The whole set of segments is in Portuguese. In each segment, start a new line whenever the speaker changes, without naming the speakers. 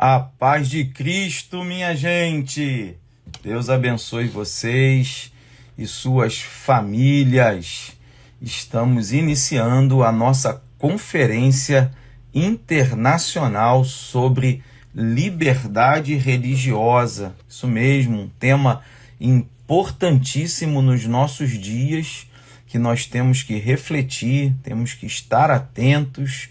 A paz de Cristo, minha gente. Deus abençoe vocês e suas famílias. Estamos iniciando a nossa conferência internacional sobre liberdade religiosa. Isso mesmo, um tema importantíssimo nos nossos dias, que nós temos que refletir, temos que estar atentos.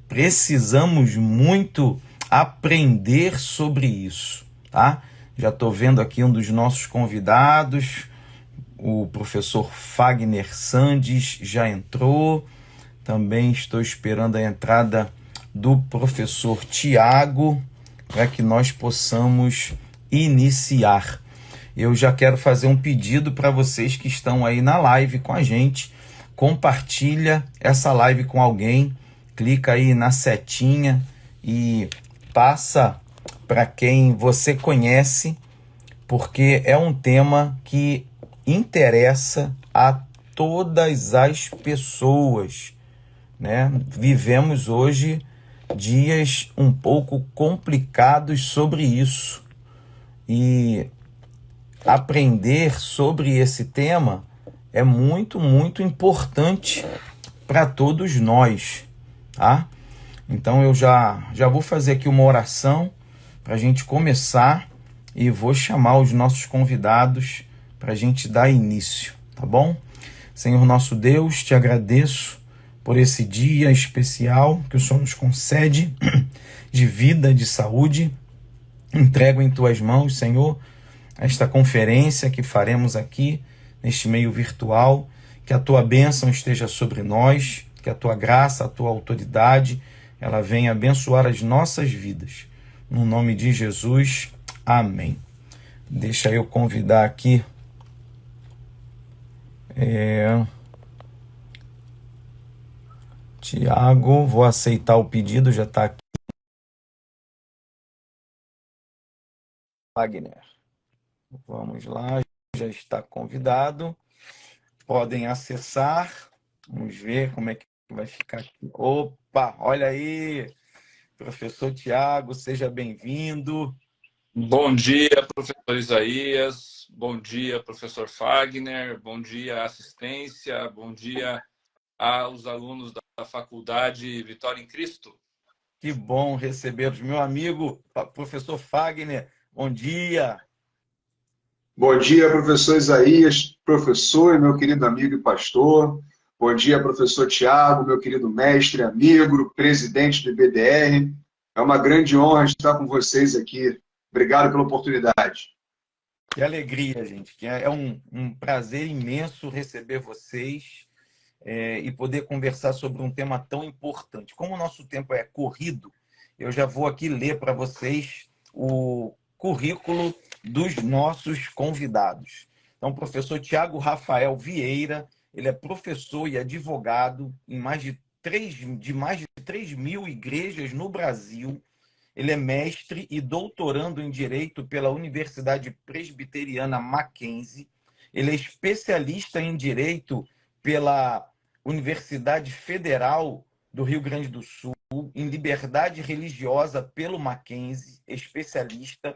Precisamos muito aprender sobre isso, tá? Já estou vendo aqui um dos nossos convidados, o professor Fagner Sandes já entrou. Também estou esperando a entrada do professor Tiago para que nós possamos iniciar. Eu já quero fazer um pedido para vocês que estão aí na live com a gente. Compartilha essa live com alguém, clica aí na setinha e passa para quem você conhece, porque é um tema que interessa a todas as pessoas, né? Vivemos hoje dias um pouco complicados sobre isso, e aprender sobre esse tema é muito, muito importante para todos nós, tá? Então eu já vou fazer aqui uma oração para a gente começar e vou chamar os nossos convidados para a gente dar início, tá bom? Senhor nosso Deus, te agradeço por esse dia especial que o Senhor nos concede de vida, de saúde. Entrego em tuas mãos, Senhor, esta conferência que faremos aqui neste meio virtual, que a tua bênção esteja sobre nós, que a tua graça, a tua autoridade, ela venha abençoar as nossas vidas. No nome de Jesus, amém. Deixa eu convidar aqui Tiago, vou aceitar o pedido, já está aqui. Wagner, vamos lá, já está convidado. Podem acessar. Vamos ver como é que vai ficar aqui. Opa, olha aí, professor Tiago, seja bem-vindo.
Bom dia, professor Isaías. Bom dia, professor Fagner. Bom dia, assistência. Bom dia aos alunos da Faculdade Vitória em Cristo.
Que bom recebê-los. Meu amigo, professor Fagner, bom dia.
Bom dia, professor Isaías, professor e meu querido amigo e pastor. Bom dia, professor Tiago, meu querido mestre, amigo, presidente do IBDR. É uma grande honra estar com vocês aqui. Obrigado pela oportunidade.
Que alegria, gente. É um prazer imenso receber vocês e poder conversar sobre um tema tão importante. Como o nosso tempo é corrido, eu já vou aqui ler para vocês o currículo dos nossos convidados. Então, o professor Tiago Rafael Vieira, ele é professor e advogado em mais de 3.000 igrejas no Brasil. Ele é mestre e doutorando em Direito pela Universidade Presbiteriana Mackenzie. Ele é especialista em Direito pela Universidade Federal do Rio Grande do Sul, em Liberdade Religiosa pelo Mackenzie, especialista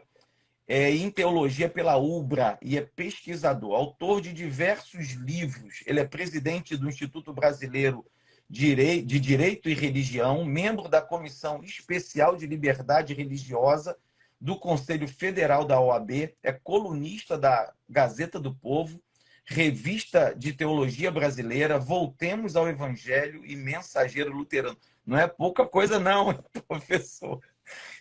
em Teologia pela UBRA e é pesquisador, autor de diversos livros. Ele é presidente do Instituto Brasileiro de Direito e Religião, membro da Comissão Especial de Liberdade Religiosa do Conselho Federal da OAB, é colunista da Gazeta do Povo, Revista de Teologia Brasileira, Voltemos ao Evangelho e Mensageiro Luterano. Não é pouca coisa não, professor.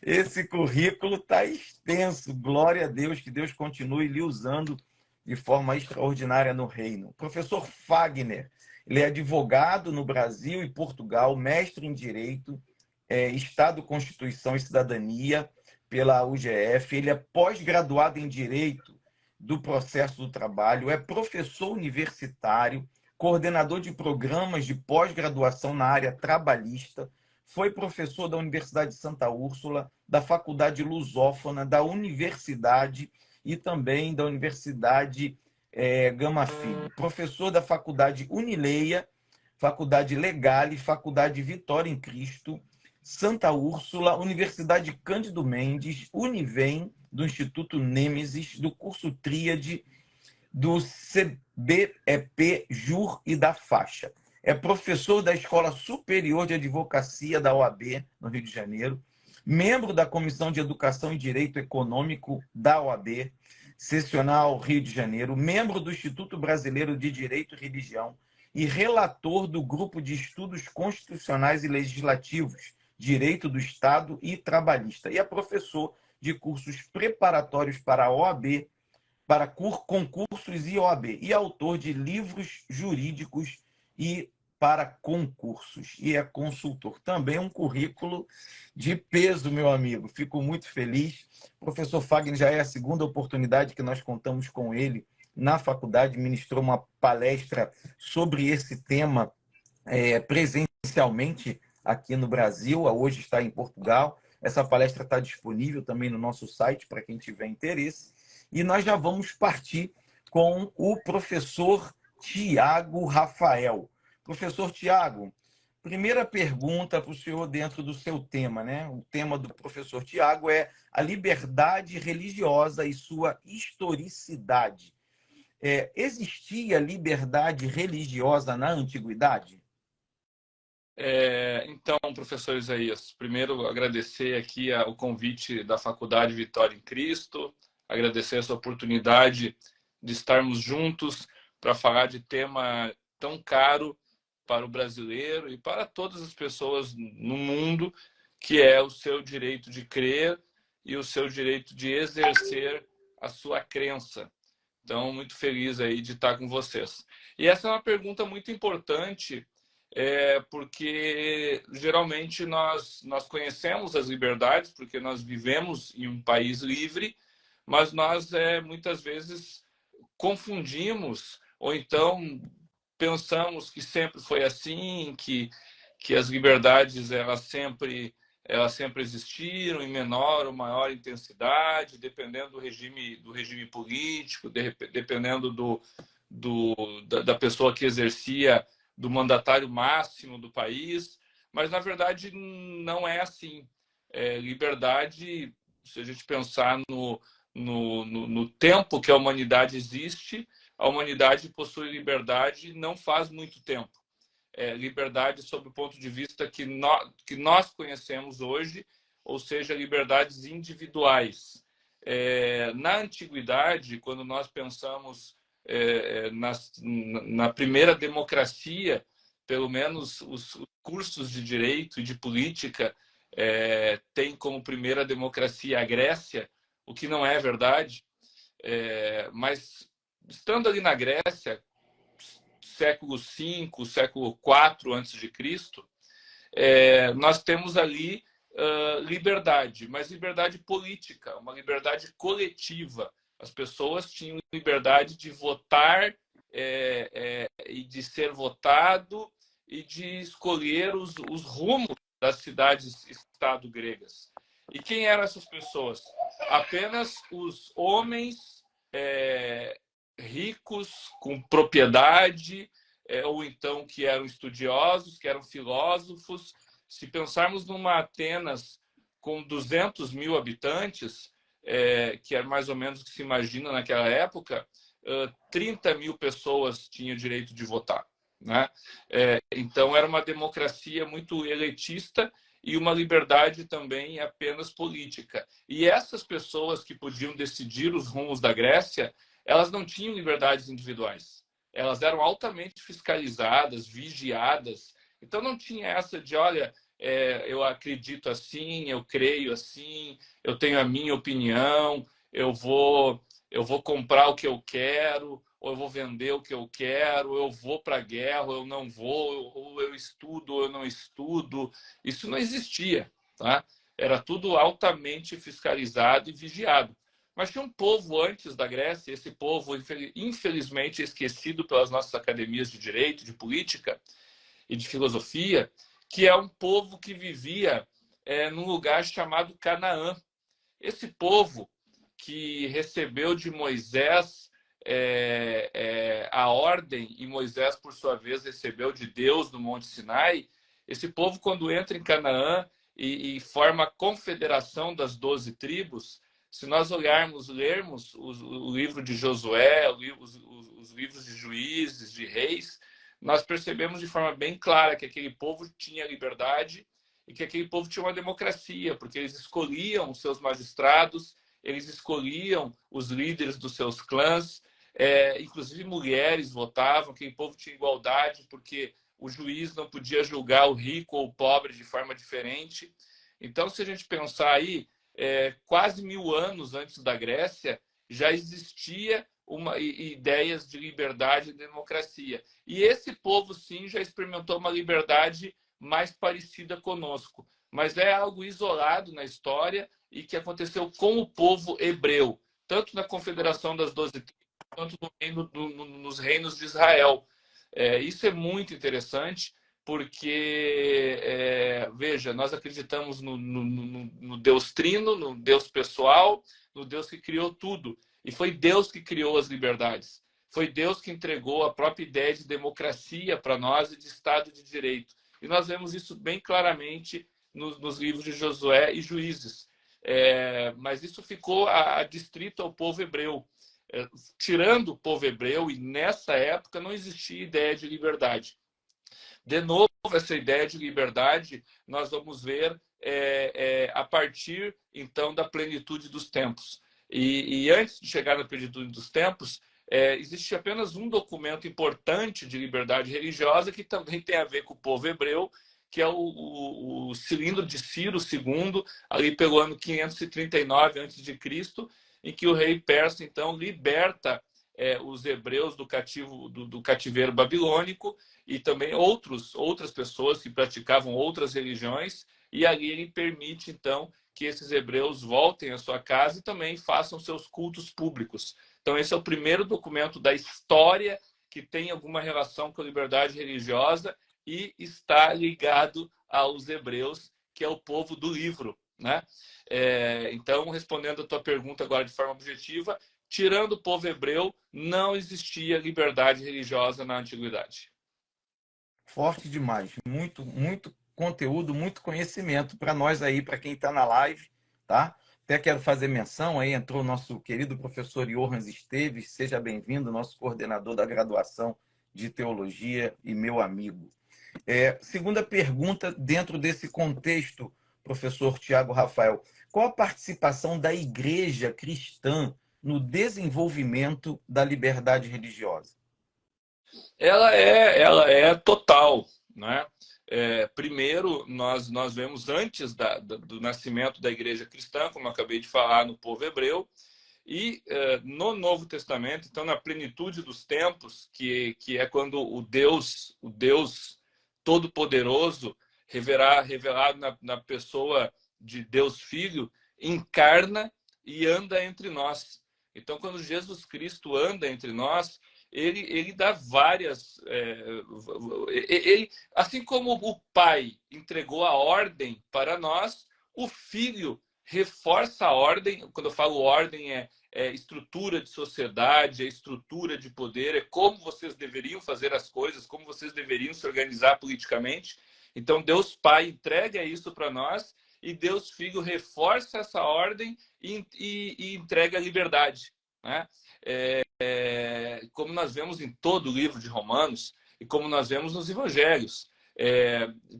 Esse currículo está extenso. Glória a Deus, que Deus continue lhe usando de forma extraordinária no reino. Professor Fagner, ele é advogado no Brasil e Portugal, mestre em Direito, Estado, Constituição e Cidadania pela UGF. Ele é pós-graduado em Direito do Processo do Trabalho, é professor universitário, coordenador de programas de pós-graduação na área trabalhista, foi professor da Universidade de Santa Úrsula, da Faculdade Lusófona, da Universidade e também da Universidade Gama Filho. Professor da Faculdade Unileia, Faculdade Legale, Faculdade Vitória em Cristo, Santa Úrsula, Universidade Cândido Mendes, Univem, do Instituto Nêmesis, do curso Tríade, do CBEP, JUR e da Faixa. É professor da Escola Superior de Advocacia da OAB, no Rio de Janeiro, membro da Comissão de Educação e Direito Econômico da OAB, Seccional Rio de Janeiro, membro do Instituto Brasileiro de Direito e Religião e relator do Grupo de Estudos Constitucionais e Legislativos, Direito do Estado e Trabalhista. E é professor de cursos preparatórios para a OAB, para concursos e OAB, e autor de livros jurídicos e para concursos. E é consultor. Também um currículo de peso, meu amigo. Fico muito feliz. O professor Fagner já é a segunda oportunidade que nós contamos com ele na faculdade. Ministrou uma palestra sobre esse tema presencialmente aqui no Brasil. Hoje está em Portugal. Essa palestra está disponível também no nosso site para quem tiver interesse. E nós já vamos partir com o professor Tiago Rafael. Professor Tiago, primeira pergunta para o senhor dentro do seu tema, né? O tema do professor Tiago é a liberdade religiosa e sua historicidade. Existia liberdade religiosa na antiguidade?
Então, professor Isaías, primeiro agradecer aqui o convite da Faculdade Vitória em Cristo, agradecer essa oportunidade de estarmos juntos para falar de tema tão caro para o brasileiro e para todas as pessoas no mundo, que é o seu direito de crer e o seu direito de exercer a sua crença. Então, muito feliz aí de estar com vocês. E essa é uma pergunta muito importante, porque geralmente nós conhecemos as liberdades, porque nós vivemos em um país livre, mas nós muitas vezes confundimos, ou então pensamos que sempre foi assim, que as liberdades elas sempre existiram em menor ou maior intensidade, dependendo do regime político, dependendo da pessoa que exercia, do mandatário máximo do país, mas na verdade não é assim. Liberdade, se a gente pensar no tempo que a humanidade existe, a humanidade possui liberdade não faz muito tempo. Liberdade sob o ponto de vista que nós conhecemos hoje, ou seja, liberdades individuais. Na antiguidade, quando nós pensamos na primeira democracia, pelo menos os cursos de direito e de política têm como primeira democracia a Grécia, o que não é verdade, mas estando ali na Grécia, século V, século IV a.C., nós temos ali liberdade, mas liberdade política, uma liberdade coletiva. As pessoas tinham liberdade de votar e de ser votado e de escolher os rumos das cidades-estado gregas. E quem eram essas pessoas? Apenas os homens ricos, com propriedade, ou então que eram estudiosos, que eram filósofos. Se pensarmos numa Atenas com 200 mil habitantes, que é mais ou menos o que se imagina naquela época, 30 mil pessoas tinham direito de votar, né? Então, era uma democracia muito elitista e uma liberdade também apenas política. E essas pessoas que podiam decidir os rumos da Grécia, elas não tinham liberdades individuais. Elas eram altamente fiscalizadas, vigiadas. Então, não tinha essa de, olha, eu acredito assim, eu creio assim, eu tenho a minha opinião, eu vou comprar o que eu quero, ou eu vou vender o que eu quero, eu vou para a guerra, ou eu não vou, ou eu estudo, ou eu não estudo. Isso não existia, tá? Era tudo altamente fiscalizado e vigiado. Mas tinha um povo antes da Grécia, esse povo, infelizmente, esquecido pelas nossas academias de direito, de política e de filosofia, que é um povo que vivia num lugar chamado Canaã. Esse povo que recebeu de Moisés a ordem, e Moisés, por sua vez, recebeu de Deus no Monte Sinai, esse povo, quando entra em Canaã, e forma a confederação das 12 tribos. Se nós lermos o livro de Josué, os livros de Juízes, de Reis, nós percebemos de forma bem clara que aquele povo tinha liberdade e que aquele povo tinha uma democracia, porque eles escolhiam os seus magistrados, eles escolhiam os líderes dos seus clãs, inclusive mulheres votavam, aquele povo tinha igualdade, porque o juiz não podia julgar o rico ou o pobre de forma diferente. Então, se a gente pensar aí, quase 1000 anos antes da Grécia, já existia ideias de liberdade e democracia. E esse povo, sim, já experimentou uma liberdade mais parecida conosco. Mas é algo isolado na história e que aconteceu com o povo hebreu, tanto na Confederação das 12 tribos, quanto nos reinos de Israel. Isso é muito interessante, porque, veja, nós acreditamos no Deus Trino, no Deus pessoal, no Deus que criou tudo. E foi Deus que criou as liberdades. Foi Deus que entregou a própria ideia de democracia para nós e de Estado de Direito. E nós vemos isso bem claramente nos livros de Josué e Juízes. Mas isso ficou adstrito ao povo hebreu. Tirando o povo hebreu, e nessa época não existia ideia de liberdade. De novo, essa ideia de liberdade nós vamos ver a partir, então, da plenitude dos tempos. E antes de chegar na plenitude dos tempos, existe apenas um documento importante de liberdade religiosa que também tem a ver com o povo hebreu, que é o Cilindro de Ciro II, ali pelo ano 539 a.C., em que o rei persa, então, liberta os hebreus do cativeiro babilônico e também outras pessoas que praticavam outras religiões, e ali ele permite, então, que esses hebreus voltem à sua casa e também façam seus cultos públicos. Então, esse é o primeiro documento da história que tem alguma relação com a liberdade religiosa e está ligado aos hebreus, que é o povo do livro, né? Então, respondendo a tua pergunta agora de forma objetiva, tirando o povo hebreu, não existia liberdade religiosa na antiguidade.
Forte demais. Muito, muito conteúdo, muito conhecimento para nós aí, para quem está na live, tá? Até quero fazer menção, aí entrou o nosso querido professor Johan Esteves, seja bem-vindo, nosso coordenador da graduação de Teologia e meu amigo. Segunda pergunta, dentro desse contexto, professor Tiago Rafael, qual a participação da igreja cristã no desenvolvimento da liberdade religiosa?
Ela é total, né? Primeiro, nós vemos antes do nascimento da igreja cristã, como eu acabei de falar, no povo hebreu, e no Novo Testamento, então, na plenitude dos tempos, que é quando o Deus Todo-Poderoso, revelado na pessoa de Deus Filho, encarna e anda entre nós. Então, quando Jesus Cristo anda entre nós, ele dá várias... assim como o Pai entregou a ordem para nós, o Filho reforça a ordem. Quando eu falo ordem, estrutura de sociedade, estrutura de poder, é como vocês deveriam fazer as coisas, como vocês deveriam se organizar politicamente. Então, Deus Pai entrega isso para nós e Deus Filho reforça essa ordem e entrega a liberdade, né? Como nós vemos em todo o livro de Romanos e como nós vemos nos evangelhos.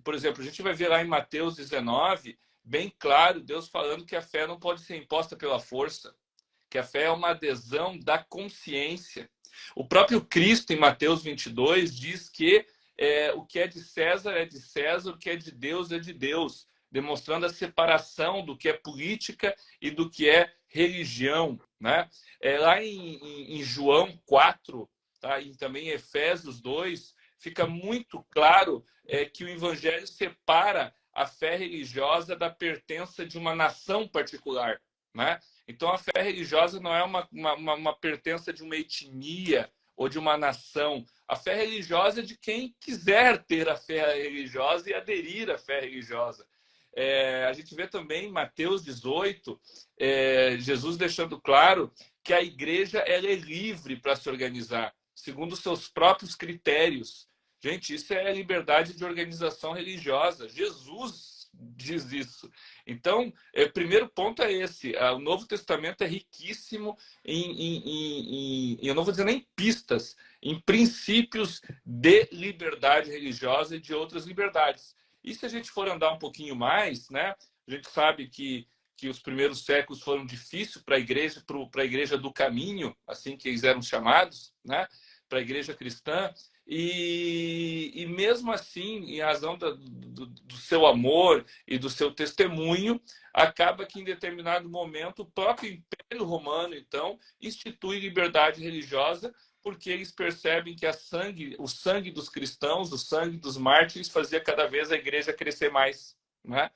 Por exemplo, a gente vai ver lá em Mateus 19, bem claro, Deus falando que a fé não pode ser imposta pela força, que a fé é uma adesão da consciência. O próprio Cristo, em Mateus 22, diz que o que é de César, o que é de Deus, demonstrando a separação do que é política e do que é religião, né? Lá em João 4, tá? E também em Efésios 2, fica muito claro que o Evangelho separa a fé religiosa da pertença de uma nação particular, né? Então, a fé religiosa não é uma pertença de uma etnia ou de uma nação. A fé religiosa é de quem quiser ter a fé religiosa e aderir à fé religiosa. A gente vê também em Mateus 18, Jesus deixando claro que a igreja ela é livre para se organizar, segundo os seus próprios critérios. Gente, isso é liberdade de organização religiosa. Jesus diz isso. Então, o primeiro ponto é esse. O Novo Testamento é riquíssimo eu não vou dizer nem pistas, em princípios de liberdade religiosa e de outras liberdades. E se a gente for andar um pouquinho mais, né, a gente sabe que os primeiros séculos foram difíceis para a igreja do caminho, assim que eles eram chamados, né, para a igreja cristã. E mesmo assim, em razão do seu amor e do seu testemunho, acaba que em determinado momento o próprio Império Romano, então, institui liberdade religiosa, porque eles percebem que o sangue dos cristãos, o sangue dos mártires, fazia cada vez a igreja crescer mais, né?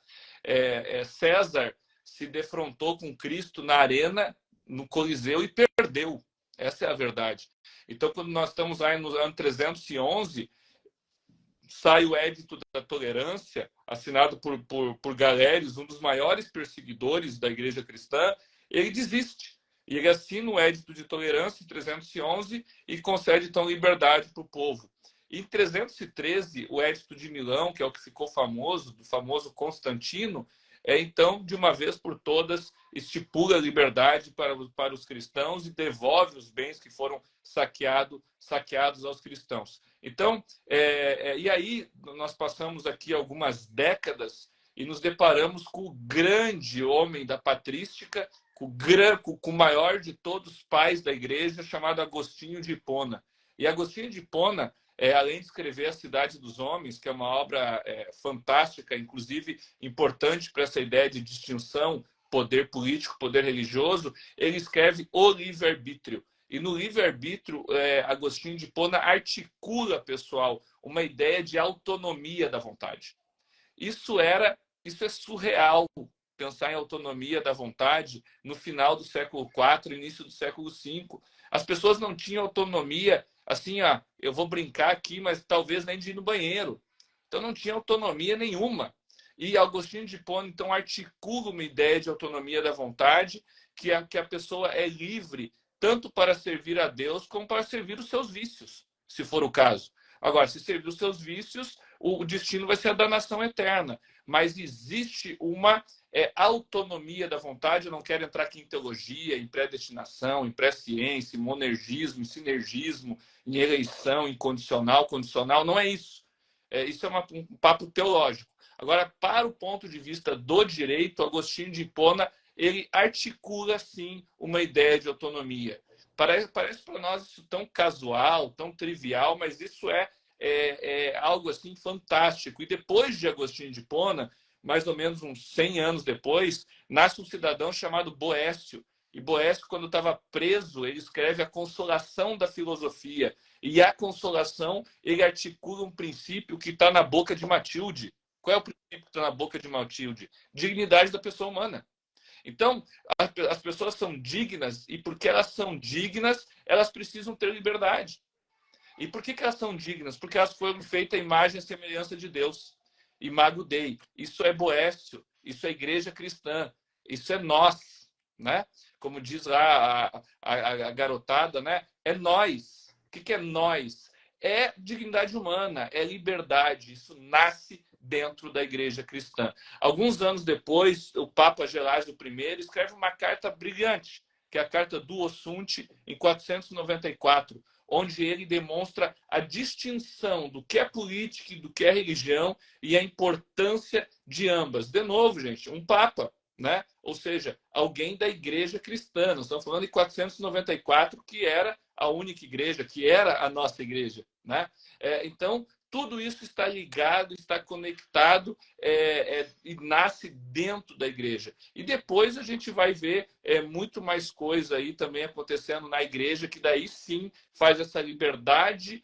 César se defrontou com Cristo na arena, no Coliseu, e perdeu. Essa é a verdade. Então, quando nós estamos aí no ano 311, sai o Édito da Tolerância, assinado por Galérios, um dos maiores perseguidores da igreja cristã. Ele desiste. E ele assina o Édito de Tolerância em 311 e concede, então, liberdade para o povo. Em 313, o Édito de Milão, que é o que ficou famoso, do famoso Constantino, então, de uma vez por todas, estipula a liberdade para os cristãos e devolve os bens que foram saqueados aos cristãos. Então, e aí nós passamos aqui algumas décadas e nos deparamos com o grande homem da patrística, com o maior de todos os pais da igreja, chamado Agostinho de Hipona. E Agostinho de Hipona, além de escrever A Cidade dos Homens, que é uma obra fantástica, inclusive importante para essa ideia de distinção, poder político, poder religioso, ele escreve O Livre-Arbítrio. E no livre-arbítrio, Agostinho de Hipona articula, pessoal, uma ideia de autonomia da vontade. Isso é surreal, pensar em autonomia da vontade no final do século IV, início do século V. As pessoas não tinham autonomia, assim, eu vou brincar aqui, mas talvez nem de ir no banheiro. Então não tinha autonomia nenhuma. E Agostinho de Hipona, então, articula uma ideia de autonomia da vontade, que a pessoa é livre tanto para servir a Deus como para servir os seus vícios, se for o caso. Agora, se servir os seus vícios, o destino vai ser a danação eterna. Mas existe uma autonomia da vontade. Eu não quero entrar aqui em teologia, em predestinação, em pré-ciência, em monergismo, em sinergismo, em eleição, em condicional, condicional. Não é isso. Isso é um papo teológico. Agora, para o ponto de vista do direito, Agostinho de Hipona, ele articula, sim, uma ideia de autonomia. Parece para nós isso tão casual, tão trivial, mas isso é algo assim fantástico. E depois de Agostinho de Hipona, mais ou menos uns 100 anos depois, nasce um cidadão chamado Boécio. E Boécio, quando estava preso, ele escreve A Consolação da Filosofia. E a Consolação, ele articula um princípio que está na boca de Matilde. Qual é o princípio que está na boca de Matilde? Dignidade da pessoa humana. Então, as pessoas são dignas, e porque elas são dignas, elas precisam ter liberdade. E por que elas são dignas? Porque elas foram feitas à imagem e semelhança de Deus. Imago Dei. Isso é Boécio, isso é igreja cristã, isso é nós, né? Como diz lá a garotada, né? É nós. O que é nós? É dignidade humana, é liberdade. Isso nasce dentro da igreja cristã. Alguns anos depois, o Papa Gelásio I escreve uma carta brilhante, que é a carta Duo Sunt, em 494, onde ele demonstra a distinção do que é política e do que é religião e a importância de ambas. De novo, gente, um Papa, né? Ou seja, alguém da igreja cristã. Nós estamos falando de 494, que era a única igreja, que era a nossa igreja, né? Então, tudo isso está ligado, está conectado e nasce dentro da igreja. E depois a gente vai ver muito mais coisa aí também acontecendo na igreja, que daí sim faz essa liberdade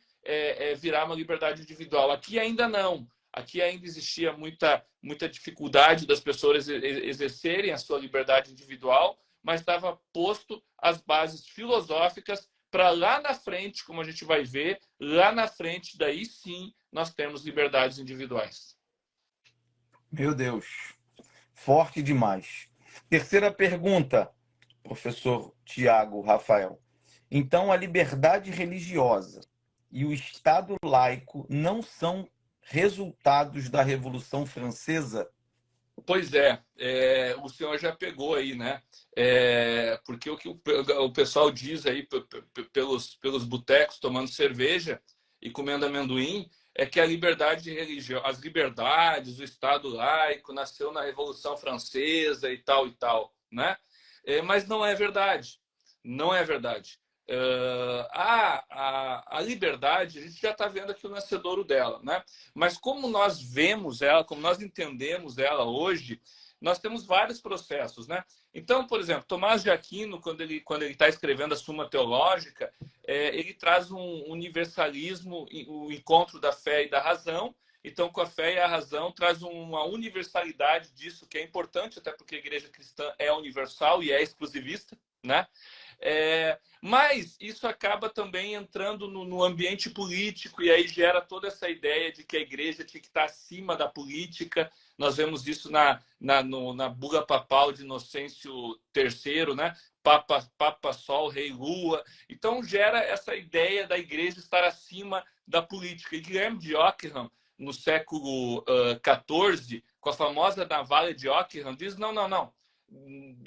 virar uma liberdade individual. Aqui ainda não. Aqui ainda existia muita dificuldade das pessoas exercerem a sua liberdade individual, mas estava posto as bases filosóficas para lá na frente, como a gente vai ver, lá na frente, daí sim, nós temos liberdades individuais.
Meu Deus, forte demais. Terceira pergunta, professor Tiago Rafael. Então, a liberdade religiosa e o Estado laico não são resultados da Revolução Francesa?
Pois o senhor já pegou aí, né? Porque o que o pessoal diz aí pelos botecos tomando cerveja e comendo amendoim é que a liberdade religiosa, as liberdades, o Estado laico nasceu na Revolução Francesa e tal, né? Mas não é verdade. Não é verdade. A liberdade, a gente já está vendo aqui o nascedouro dela, né? Mas como nós vemos ela, como nós entendemos ela hoje, nós temos vários processos, né? Então, por exemplo, Tomás de Aquino, quando ele está escrevendo a Suma Teológica, ele traz um universalismo, o encontro da fé e da razão. Então, com a fé e a razão, traz uma universalidade disso que é importante, até porque a igreja cristã é universal e é exclusivista, né? Mas isso acaba também entrando no ambiente político e aí gera toda essa ideia de que a igreja tinha que estar acima da política. Nós vemos isso na bula papal de Inocêncio III, né? Papa Sol, Rei Lua. Então gera essa ideia da igreja estar acima da política. E Guilherme de Ockham, no século XIV, com a famosa navalha de Ockham, diz: não.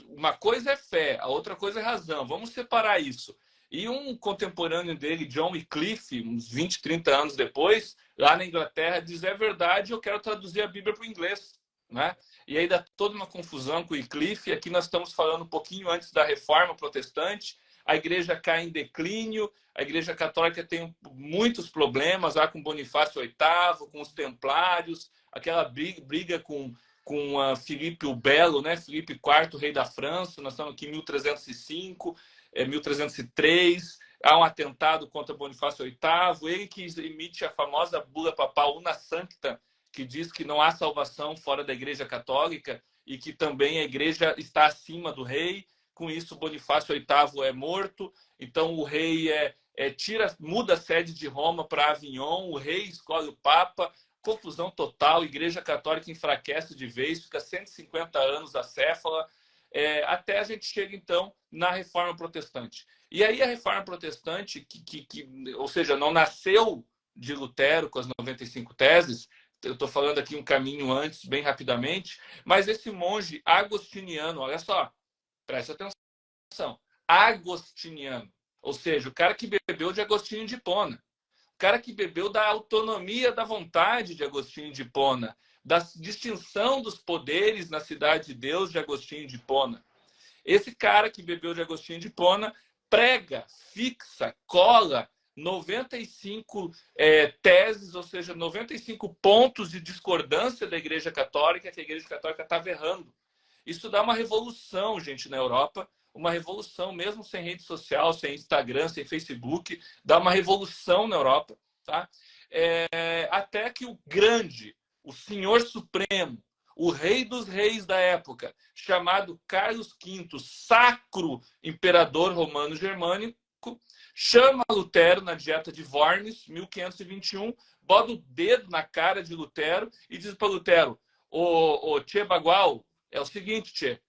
Uma coisa é fé, a outra coisa é razão. Vamos separar isso. E um contemporâneo dele, John Wycliffe, uns 20, 30 anos depois, lá na Inglaterra, diz: é verdade, eu quero traduzir a Bíblia para o inglês. Né? E aí dá toda uma confusão com o Wycliffe. Aqui nós estamos falando um pouquinho antes da Reforma Protestante. A igreja cai em declínio, a igreja católica tem muitos problemas lá com Bonifácio VIII, com os templários, aquela briga com Filipe o Belo, né? Filipe IV, rei da França. Nós estamos aqui em 1305, 1303. Há um atentado contra Bonifácio VIII. Ele que emite a famosa bula papal Una Sancta, que diz que não há salvação fora da Igreja Católica e que também a Igreja está acima do rei. Com isso, Bonifácio VIII é morto. Então, o rei muda a sede de Roma para Avignon. O rei escolhe o Papa. Confusão total, Igreja Católica enfraquece de vez, fica 150 anos acéfala, até a gente chega, então, na Reforma Protestante. E aí a Reforma Protestante, ou seja, não nasceu de Lutero com as 95 teses, eu estou falando aqui um caminho antes, bem rapidamente, mas esse monge agostiniano, olha só, presta atenção, agostiniano, ou seja, o cara que bebeu de Agostinho de Hipona, o cara que bebeu da autonomia da vontade de Agostinho de Hipona, da distinção dos poderes na cidade de Deus de Agostinho de Hipona. Esse cara que bebeu de Agostinho de Hipona prega, fixa, cola 95 teses, ou seja, 95 pontos de discordância da Igreja Católica, que a Igreja Católica estava errando. Isso dá uma revolução, gente, na Europa, uma revolução, mesmo sem rede social, sem Instagram, sem Facebook, dá uma revolução na Europa, tá? Até que o grande, o Senhor Supremo, o rei dos reis da época, chamado Carlos V, sacro imperador romano germânico, chama Lutero na Dieta de Worms, 1521, bota o dedo na cara de Lutero e diz para Lutero: ô Tchê Bagual, é o seguinte, Tchê,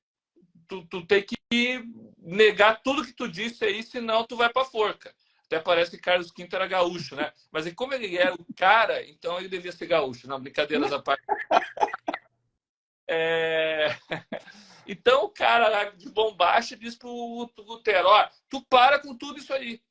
tu tem que negar tudo que tu disse aí, senão tu vai pra forca. Até parece que Carlos V era gaúcho, né? Mas como ele era o cara, então ele devia ser gaúcho. Não, brincadeiras à parte. Então o cara lá de bombacha diz pro Lutero: ó, tu para com tudo isso aí.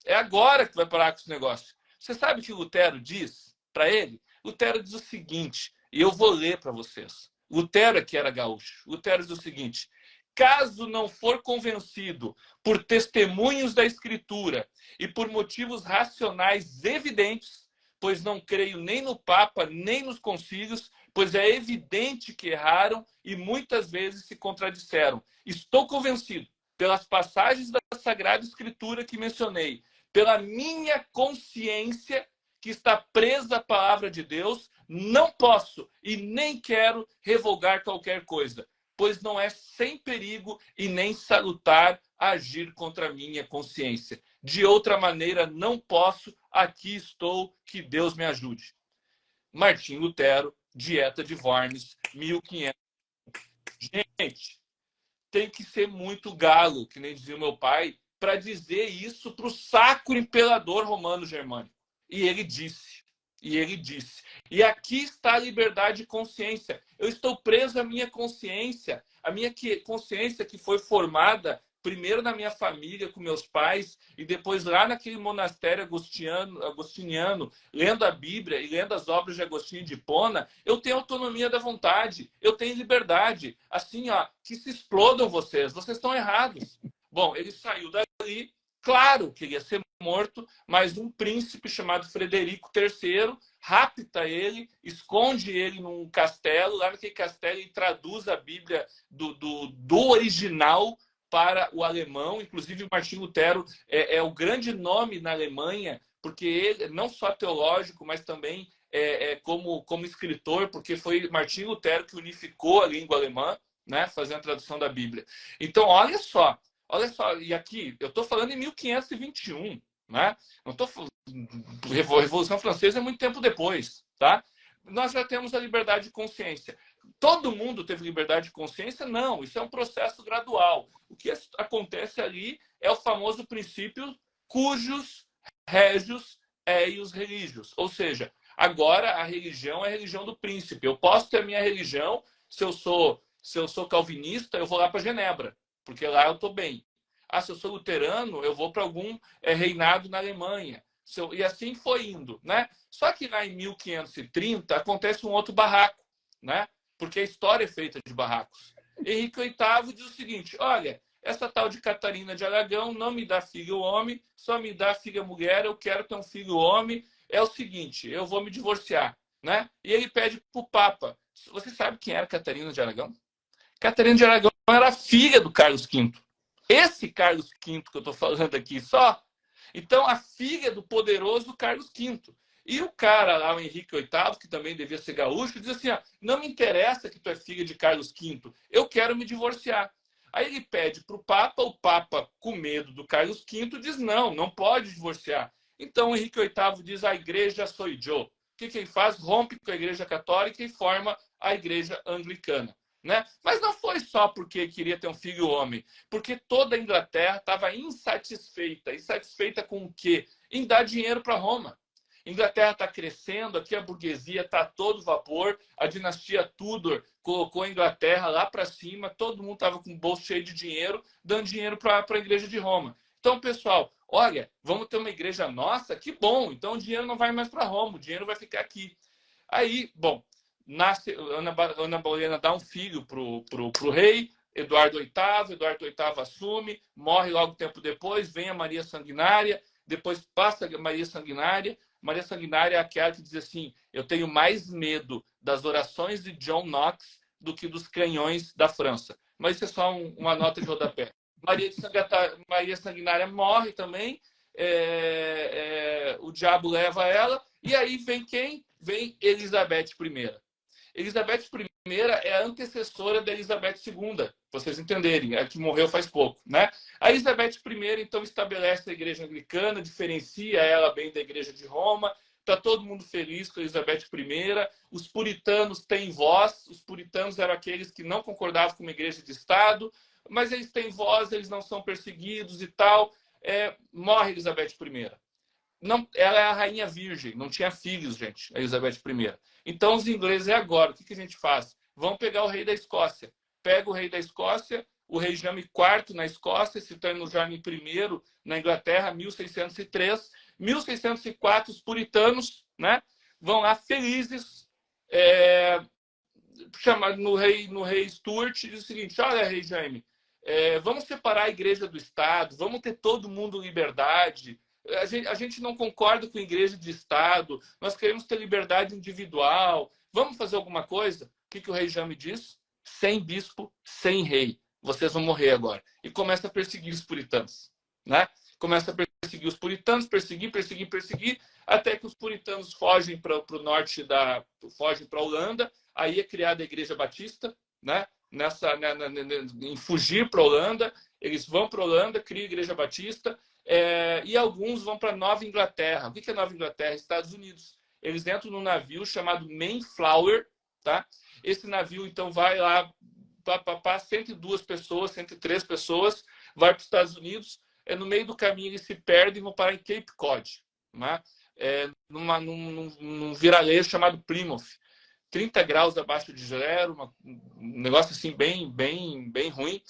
É agora que tu vai parar com esse negócio. Você sabe o que o Lutero diz para ele? Lutero diz o seguinte, e eu vou ler para vocês. Lutero que era gaúcho. Lutero diz o seguinte: caso não for convencido por testemunhos da Escritura e por motivos racionais evidentes, pois não creio nem no Papa, nem nos concílios, pois é evidente que erraram e muitas vezes se contradisseram. Estou convencido, pelas passagens da Sagrada Escritura que mencionei, pela minha consciência que está presa à palavra de Deus, não posso e nem quero revogar qualquer coisa, pois não é sem perigo e nem salutar agir contra a minha consciência. De outra maneira, não posso, aqui estou, que Deus me ajude. Martim Lutero, Dieta de Worms, 1500. Gente, tem que ser muito galo, que nem dizia o meu pai, para dizer isso para o sacro imperador romano germânico. E ele disse. E ele disse: e aqui está a liberdade de consciência. Eu estou preso à minha consciência que foi formada primeiro na minha família, com meus pais, e depois lá naquele monastério agostiniano, lendo a Bíblia e lendo as obras de Agostinho de Hipona. Eu tenho autonomia da vontade, eu tenho liberdade. Assim, ó, que se explodam vocês estão errados. Bom, ele saiu dali, claro que ia ser morto, mas um príncipe chamado Frederico III rapta ele, esconde ele num castelo. Lá naquele castelo ele traduz a Bíblia do original para o alemão. Inclusive, Martinho Lutero é o grande nome na Alemanha, porque ele, não só teológico, mas também como escritor, porque foi Martinho Lutero que unificou a língua alemã, né, fazendo a tradução da Bíblia. Então, olha só, e aqui, eu estou falando em 1521, né? Não tô falando... Revolução Francesa é muito tempo depois, tá? Nós já temos a liberdade de consciência. Todo mundo teve liberdade de consciência? Não, isso é um processo gradual. O que acontece ali é o famoso princípio cujus regius eius religios. Ou seja, agora a religião é a religião do príncipe. Eu posso ter a minha religião, se eu sou calvinista, eu vou lá para Genebra, porque lá eu estou bem. Ah, se eu sou luterano, eu vou para algum reinado na Alemanha. E assim foi indo, né? Só que lá em 1530 acontece um outro barraco, né? Porque a história é feita de barracos. Henrique VIII diz o seguinte: olha, essa tal de Catarina de Aragão não me dá filho homem, só me dá filha mulher, eu quero ter um filho homem. É o seguinte, eu vou me divorciar, né? E ele pede para o Papa. Você sabe quem era Catarina de Aragão? Catarina de Aragão era filha do Carlos V. Esse Carlos V que eu estou falando aqui só. Então, a filha do poderoso Carlos V. E o cara lá, o Henrique VIII, que também devia ser gaúcho, diz assim: não me interessa que tu é filha de Carlos V, eu quero me divorciar. Aí ele pede para o Papa, com medo do Carlos V, diz: não pode divorciar. Então, o Henrique VIII diz: a igreja sou eu. O que ele faz? Rompe com a igreja católica e forma a igreja anglicana. Né? Mas não foi só porque queria ter um filho homem, porque toda a Inglaterra estava insatisfeita. Insatisfeita com o quê? Em dar dinheiro para Roma. A Inglaterra está crescendo, aqui a burguesia está a todo vapor, a dinastia Tudor colocou a Inglaterra lá para cima, todo mundo estava com o bolso cheio de dinheiro, dando dinheiro para a igreja de Roma. Então, pessoal, olha, vamos ter uma igreja nossa? Que bom, então o dinheiro não vai mais para Roma, o dinheiro vai ficar aqui. Aí, bom, nasce Ana Bolena, dá um filho pro rei Eduardo VIII assume, morre logo tempo depois, vem a Maria Sanguinária, depois passa a Maria Sanguinária é aquela que diz assim: eu tenho mais medo das orações de John Knox do que dos canhões da França. Mas isso é só uma nota de rodapé. Maria Sanguinária morre também, o diabo leva ela, e aí vem quem? Vem Elizabeth I. Elizabeth I é a antecessora da Elizabeth II, para vocês entenderem, a que morreu faz pouco, né? A Elizabeth I, então, estabelece a igreja anglicana, diferencia ela bem da igreja de Roma, está todo mundo feliz com a Elizabeth I, os puritanos têm voz, os puritanos eram aqueles que não concordavam com uma igreja de Estado, mas eles têm voz, eles não são perseguidos e tal. Morre Elizabeth I. Não, ela é a rainha virgem, não tinha filhos, gente, a Elizabeth I. Então, os ingleses, agora, o que a gente faz? Vamos pegar o rei da Escócia. Pega o rei da Escócia, o rei Jaime IV na Escócia, se torna o Jaime I na Inglaterra, 1603. 1604, os puritanos, né, vão lá felizes, chamado no rei Stuart, e diz o seguinte: olha, rei Jaime, vamos separar a igreja do Estado, vamos ter todo mundo liberdade. A gente não concorda com a igreja de Estado, nós queremos ter liberdade individual, vamos fazer alguma coisa? O que o rei Jaime diz? Sem bispo, sem rei, vocês vão morrer agora. E começa a perseguir os puritanos, né? Começa a perseguir os puritanos, perseguir, até que os puritanos fogem para o norte, fogem para a Holanda. Aí é criada a Igreja Batista, né? Em fugir para a Holanda, eles vão para a Holanda, criam a Igreja Batista, e alguns vão para Nova Inglaterra. O que é Nova Inglaterra? Estados Unidos. Eles entram num navio chamado Mayflower, tá? Esse navio, então, vai lá para 102 pessoas, 103 pessoas, vai para os Estados Unidos. No meio do caminho eles se perdem e vão parar em Cape Cod, né? num vilarejo chamado Plymouth. 30 graus abaixo de zero, um negócio assim bem ruim.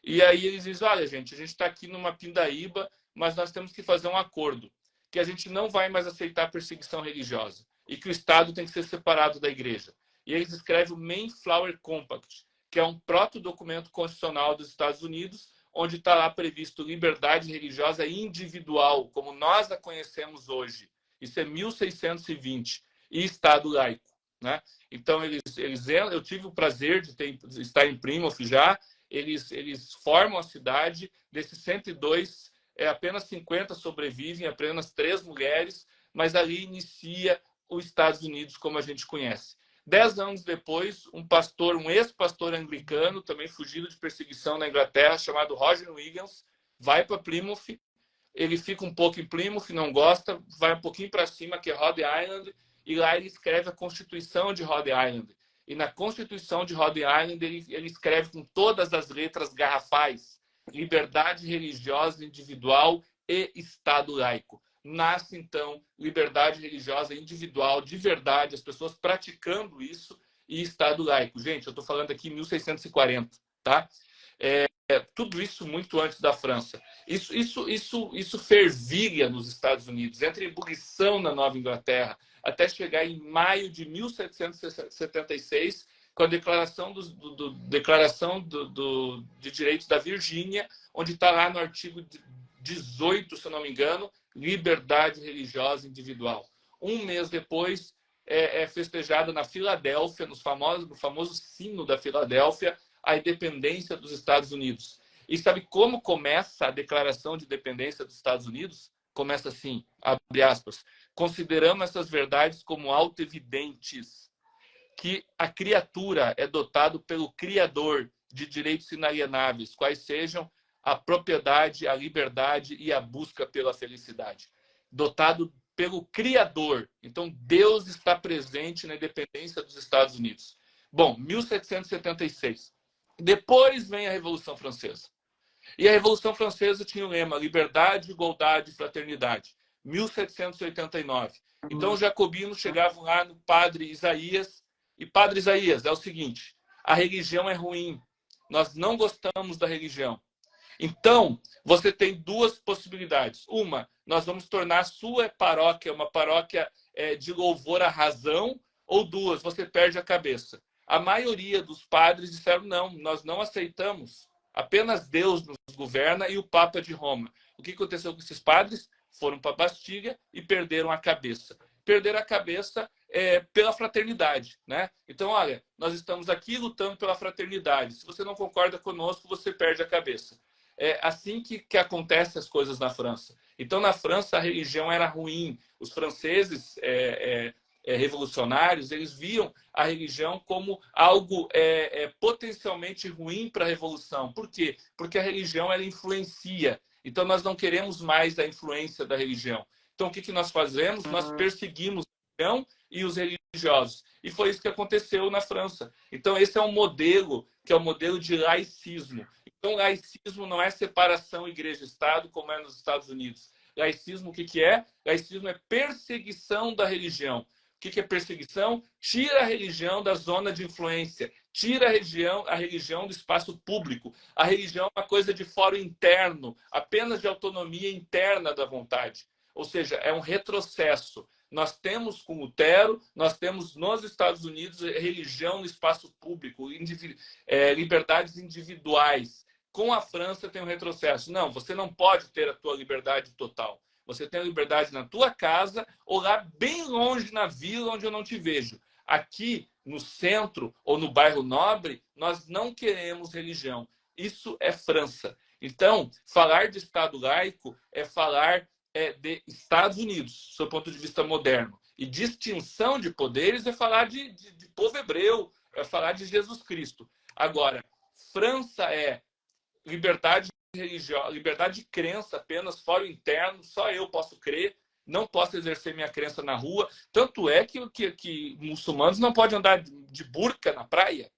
E aí eles dizem, olha, gente, a gente está aqui numa pindaíba, mas nós temos que fazer um acordo, que a gente não vai mais aceitar perseguição religiosa e que o Estado tem que ser separado da igreja. E eles escrevem o Mayflower Compact, que é um proto-documento constitucional dos Estados Unidos, onde está lá previsto liberdade religiosa individual, como nós a conhecemos hoje. Isso é 1620, e Estado laico, né? Então, eu tive o prazer de estar em Plymouth já. Eles formam a cidade. Desses 102, apenas 50 sobrevivem, apenas 3 mulheres, mas ali inicia os Estados Unidos como a gente conhece. 10 anos depois, um ex-pastor anglicano, também fugido de perseguição na Inglaterra, chamado Roger Wiggins, vai para Plymouth. Ele fica um pouco em Plymouth, não gosta, vai um pouquinho para cima, que é Rhode Island, e lá ele escreve a Constituição de Rhode Island. E na Constituição de Rhode Island ele escreve com todas as letras garrafais: liberdade religiosa individual e Estado laico. Nasce, então, liberdade religiosa individual, de verdade, as pessoas praticando isso, e Estado laico. Gente, eu estou falando aqui em 1640, tá? Tudo isso muito antes da França. Isso fervilha nos Estados Unidos, entra em ebulição na Nova Inglaterra, até chegar em maio de 1776, com a Declaração de Direitos da Virgínia, onde está lá no artigo 18, se eu não me engano, liberdade religiosa individual. Um mês depois, é festejada na Filadélfia, no famoso sino da Filadélfia, a independência dos Estados Unidos. E sabe como começa a Declaração de Independência dos Estados Unidos? Começa assim, abre aspas: consideramos essas verdades como autoevidentes, que a criatura é dotado pelo Criador de direitos inalienáveis, quais sejam a propriedade, a liberdade e a busca pela felicidade. Dotado pelo Criador. Então, Deus está presente na independência dos Estados Unidos. Bom, 1776. Depois vem a Revolução Francesa. E a Revolução Francesa tinha o lema liberdade, igualdade e fraternidade. 1789. Então, os jacobinos chegavam lá no padre Isaías. E padre Isaías, é o seguinte: a religião é ruim. Nós não gostamos da religião. Então, você tem duas possibilidades. Uma, nós vamos tornar a sua paróquia uma paróquia de louvor à razão. Ou duas, você perde a cabeça. A maioria dos padres disseram não, nós não aceitamos. Apenas Deus nos governa e o Papa de Roma. O que aconteceu com esses padres? Foram para a Bastilha e perderam a cabeça. Perderam a cabeça pela fraternidade, né? Então, olha, nós estamos aqui lutando pela fraternidade. Se você não concorda conosco, você perde a cabeça. É assim que acontecem as coisas na França. Então, na França, a religião era ruim. Os franceses revolucionários, eles viam a religião como algo potencialmente ruim para a revolução. Por quê? Porque a religião ela influencia. Então, nós não queremos mais a influência da religião. Então, o que nós fazemos? Nós perseguimos a religião e os religiosos. E foi isso que aconteceu na França. Então, esse é um modelo, que é o modelo de laicismo. Então, laicismo não é separação igreja-estado, como é nos Estados Unidos. Laicismo, o que é? Laicismo é perseguição da religião. O que é perseguição? Tira a religião da zona de influência. Tira a religião do espaço público. A religião é uma coisa de fórum interno, apenas de autonomia interna da vontade. Ou seja, é um retrocesso. Nós temos com Lutero, nós temos nos Estados Unidos religião no espaço público, liberdades individuais. Com a França tem um retrocesso. Não, você não pode ter a tua liberdade total. Você tem a liberdade na tua casa ou lá bem longe na vila onde eu não te vejo. Aqui no centro ou no bairro nobre, nós não queremos religião. Isso é França. Então, falar de Estado laico é falar de Estados Unidos, do seu ponto de vista moderno. E distinção de poderes é falar de povo hebreu, é falar de Jesus Cristo. Agora, França é liberdade religiosa, liberdade de crença apenas, fórum interno, só eu posso crer, não posso exercer minha crença na rua. Tanto é que muçulmanos não podem andar de burca na praia.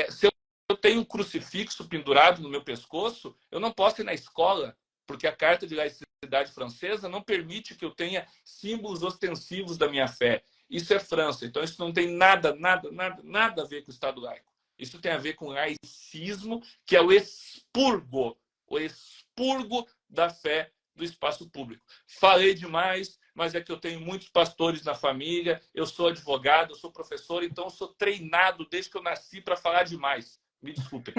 Se eu tenho um crucifixo pendurado no meu pescoço, eu não posso ir na escola, porque a carta de laicidade Universidade Francesa não permite que eu tenha símbolos ostensivos da minha fé. Isso é França. Então, isso não tem nada a ver com o Estado laico. Isso tem a ver com laicismo, que é o expurgo da fé do espaço público. Falei demais, mas é que eu tenho muitos pastores na família, eu sou advogado, eu sou professor, então eu sou treinado desde que eu nasci para falar demais. Me desculpem.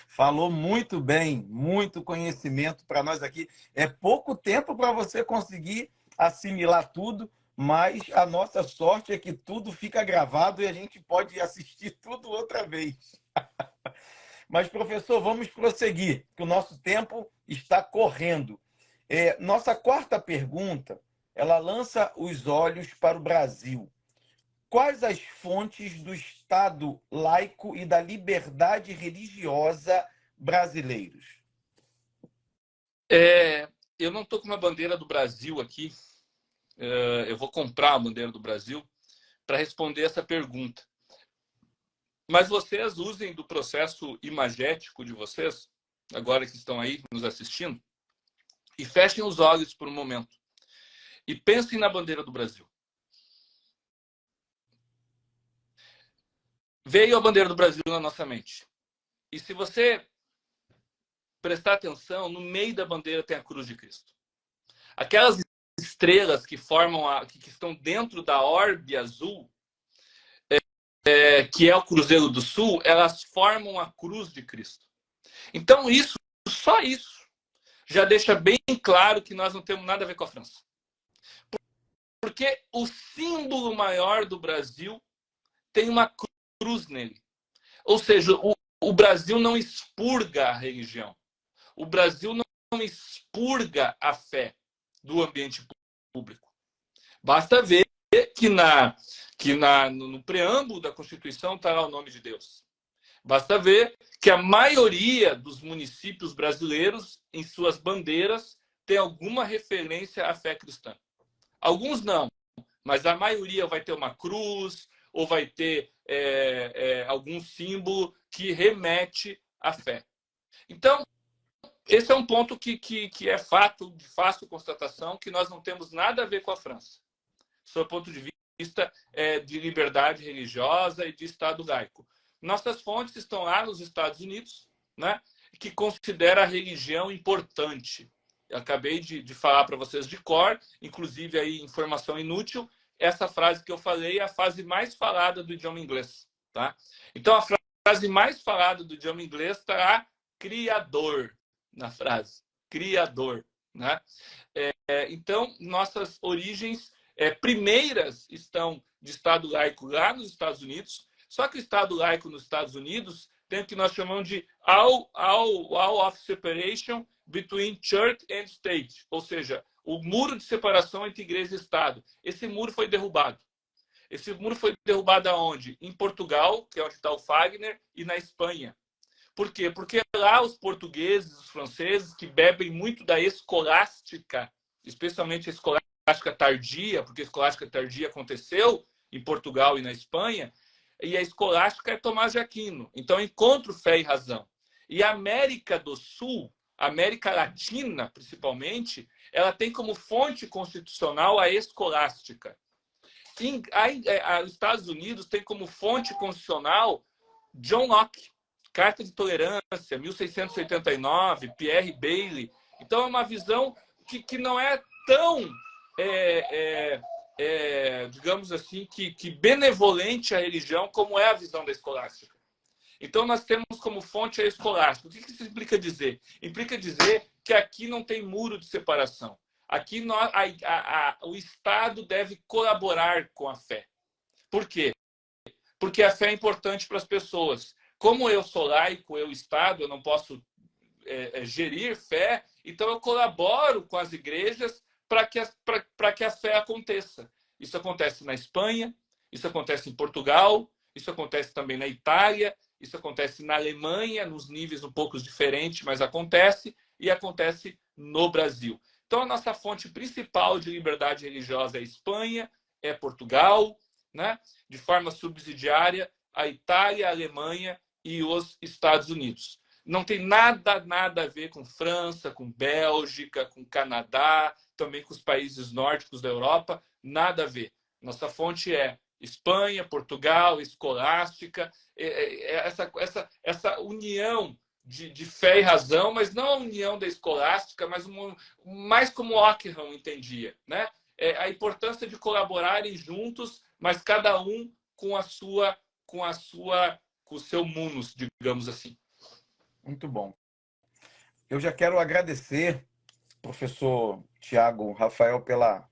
Falou muito bem, muito conhecimento para nós aqui. É pouco tempo para você conseguir assimilar tudo, mas a nossa sorte é que tudo fica gravado e a gente pode assistir tudo outra vez. Mas, professor, vamos prosseguir, que o nosso tempo está correndo. Nossa quarta pergunta, ela lança os olhos para o Brasil. Quais as fontes do Estado laico e da liberdade religiosa brasileiros?
Eu não estou com uma bandeira do Brasil aqui. Eu vou comprar a bandeira do Brasil para responder essa pergunta. Mas vocês usem do processo imagético de vocês, agora que estão aí nos assistindo, e fechem os olhos por um momento. E pensem na bandeira do Brasil. Veio a bandeira do Brasil na nossa mente. E se você prestar atenção, no meio da bandeira tem a cruz de Cristo. Aquelas estrelas que formam que estão dentro da orbe azul, que é o Cruzeiro do Sul, elas formam a cruz de Cristo. Então, só isso, já deixa bem claro que nós não temos nada a ver com a França. Porque o símbolo maior do Brasil tem uma cruz nele. Ou seja, o Brasil não expurga a religião. O Brasil não expurga a fé do ambiente público. Basta ver que no preâmbulo da Constituição está lá o nome de Deus. Basta ver que a maioria dos municípios brasileiros, em suas bandeiras, tem alguma referência à fé cristã. Alguns não, mas a maioria vai ter uma cruz ou vai ter algum símbolo que remete à fé. Então, esse é um ponto que é fato, de fácil constatação, que nós não temos nada a ver com a França, sob o ponto de vista de liberdade religiosa e de Estado laico. Nossas fontes estão lá nos Estados Unidos, né, que considera a religião importante. Eu acabei de falar para vocês de cor, inclusive aí informação inútil, essa frase que eu falei é a frase mais falada do idioma inglês. Tá? Então, a frase mais falada do idioma inglês está criador na frase. Criador. Né? Então, nossas origens primeiras estão de Estado laico lá nos Estados Unidos, só que o Estado laico nos Estados Unidos tem o que nós chamamos de wall of separation between church and state, ou seja, o muro de separação entre igreja e Estado. Esse muro foi derrubado. Esse muro foi derrubado aonde? Em Portugal, que é onde está o Fagner, e na Espanha. Por quê? Porque lá os portugueses, os franceses, que bebem muito da escolástica, especialmente a escolástica tardia, porque a escolástica tardia aconteceu em Portugal e na Espanha, e a escolástica é Tomás de Aquino. Então, encontro fé e razão. E a América do Sul, a América Latina, principalmente, ela tem como fonte constitucional a escolástica. Os Estados Unidos tem como fonte constitucional John Locke, Carta de Tolerância, 1689, Pierre Bailey. Então, é uma visão que não é tão, digamos assim, que benevolente à religião como é a visão da escolástica. Então, nós temos como fonte a escolástica. O que isso implica dizer? Implica dizer que aqui não tem muro de separação. Aqui o Estado deve colaborar com a fé. Por quê? Porque a fé é importante para as pessoas. Como eu sou laico, eu Estado, eu não posso gerir fé, então eu colaboro com as igrejas para que a fé aconteça. Isso acontece na Espanha, isso acontece em Portugal, isso acontece também na Itália, isso acontece na Alemanha, nos níveis um pouco diferentes, mas acontece, e acontece no Brasil. Então, a nossa fonte principal de liberdade religiosa é a Espanha, é Portugal, né? De forma subsidiária, a Itália, a Alemanha e os Estados Unidos. Não tem nada a ver com França, com Bélgica, com Canadá, também com os países nórdicos da Europa, nada a ver. Nossa fonte é Espanha, Portugal, escolástica, essa união de fé e razão, mas não a união da escolástica, mas mais como Ockham entendia, né? A importância de colaborarem juntos, mas cada um com o seu munus, digamos assim.
Muito bom. Eu já quero agradecer, professor Tiago Rafael, pela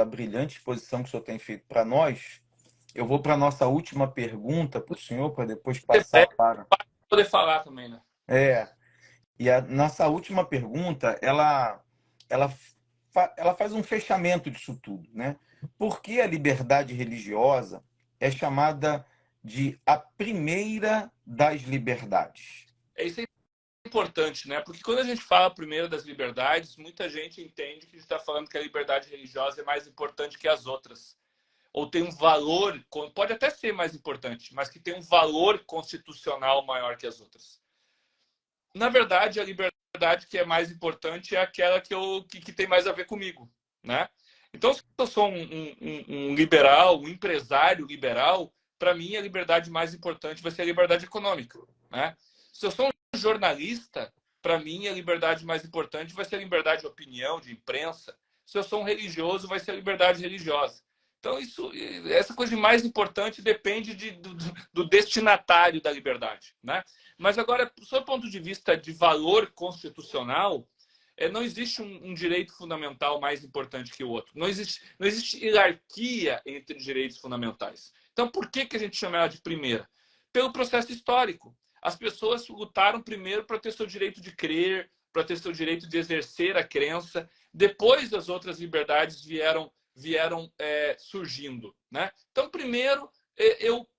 brilhante exposição que o senhor tem feito para nós. Eu vou para a nossa última pergunta para o senhor, para depois passar para...
Poder falar também, né?
E a nossa última pergunta, ela faz um fechamento disso tudo, né? Por que a liberdade religiosa é chamada de a primeira das liberdades?
Isso é importante, né? Porque quando a gente fala primeiro das liberdades, muita gente entende que a gente está falando que a liberdade religiosa é mais importante que as outras. Ou tem um valor, pode até ser mais importante, mas que tem um valor constitucional maior que as outras. Na verdade, a liberdade que é mais importante é aquela que tem mais a ver comigo, né? Então, se eu sou um liberal, um empresário liberal, para mim a liberdade mais importante vai ser a liberdade econômica, né? Se eu sou um jornalista, para mim a liberdade mais importante vai ser a liberdade de opinião, de imprensa. Se eu sou um religioso, vai ser a liberdade religiosa. Então, essa coisa de mais importante depende do destinatário da liberdade, né? Mas agora, do seu ponto de vista de valor constitucional, não existe um direito fundamental mais importante que o outro. Não existe hierarquia entre direitos fundamentais. Então, por que a gente chama ela de primeira? Pelo processo histórico. As pessoas lutaram primeiro para ter seu direito de crer, para ter seu direito de exercer a crença. Depois, as outras liberdades vieram surgindo, né? Então, primeiro, eu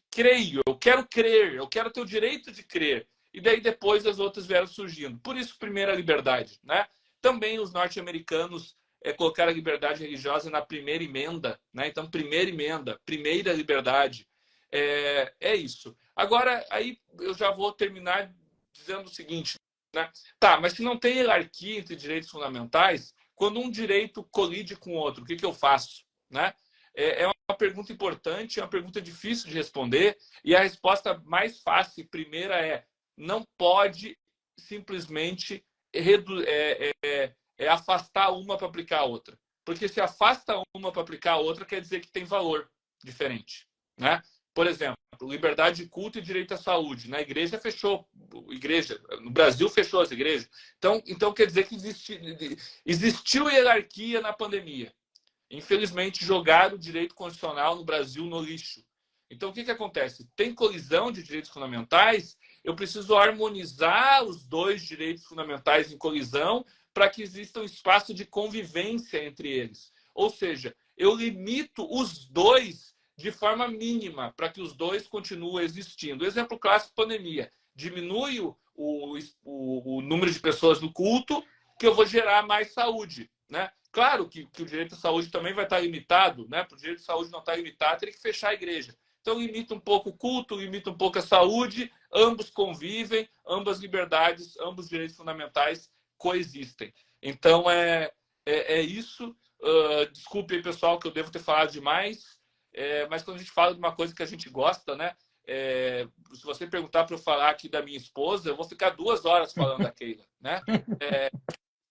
creio, eu quero crer, eu quero ter o direito de crer. E daí depois as outras vieram surgindo. Por isso, primeira liberdade, né? Também os norte-americanos colocaram a liberdade religiosa na primeira emenda, né? Então, primeira emenda, primeira liberdade. É isso. Agora, aí eu já vou terminar dizendo o seguinte, né? Tá, mas se não tem hierarquia entre direitos fundamentais, quando um direito colide com o outro, o que eu faço, né? É uma pergunta importante, é uma pergunta difícil de responder, e a resposta mais fácil, primeira, não pode simplesmente afastar uma para aplicar a outra. Porque se afasta uma para aplicar a outra, quer dizer que tem valor diferente, né? Por exemplo, liberdade de culto e direito à saúde. Na igreja fechou, no Brasil fechou as igrejas. Então quer dizer que existiu hierarquia na pandemia. Infelizmente, jogaram o direito constitucional no Brasil no lixo. Então, o que acontece? Tem colisão de direitos fundamentais, eu preciso harmonizar os dois direitos fundamentais em colisão para que exista um espaço de convivência entre eles. Ou seja, eu limito os dois de forma mínima para que os dois continuem existindo. Exemplo clássico, pandemia. Diminui o número de pessoas no culto, que eu vou gerar mais saúde, né? Claro que o direito à saúde também vai estar limitado, né? Para o direito à saúde não estar limitado, teria que fechar a igreja. Então, limita um pouco o culto, limita um pouco a saúde, ambos convivem, ambas liberdades, ambos direitos fundamentais coexistem. Então, é isso. Desculpe aí, pessoal, que eu devo ter falado demais, mas quando a gente fala de uma coisa que a gente gosta, né? Se você perguntar para eu falar aqui da minha esposa, eu vou ficar 2 horas falando da Keila, né?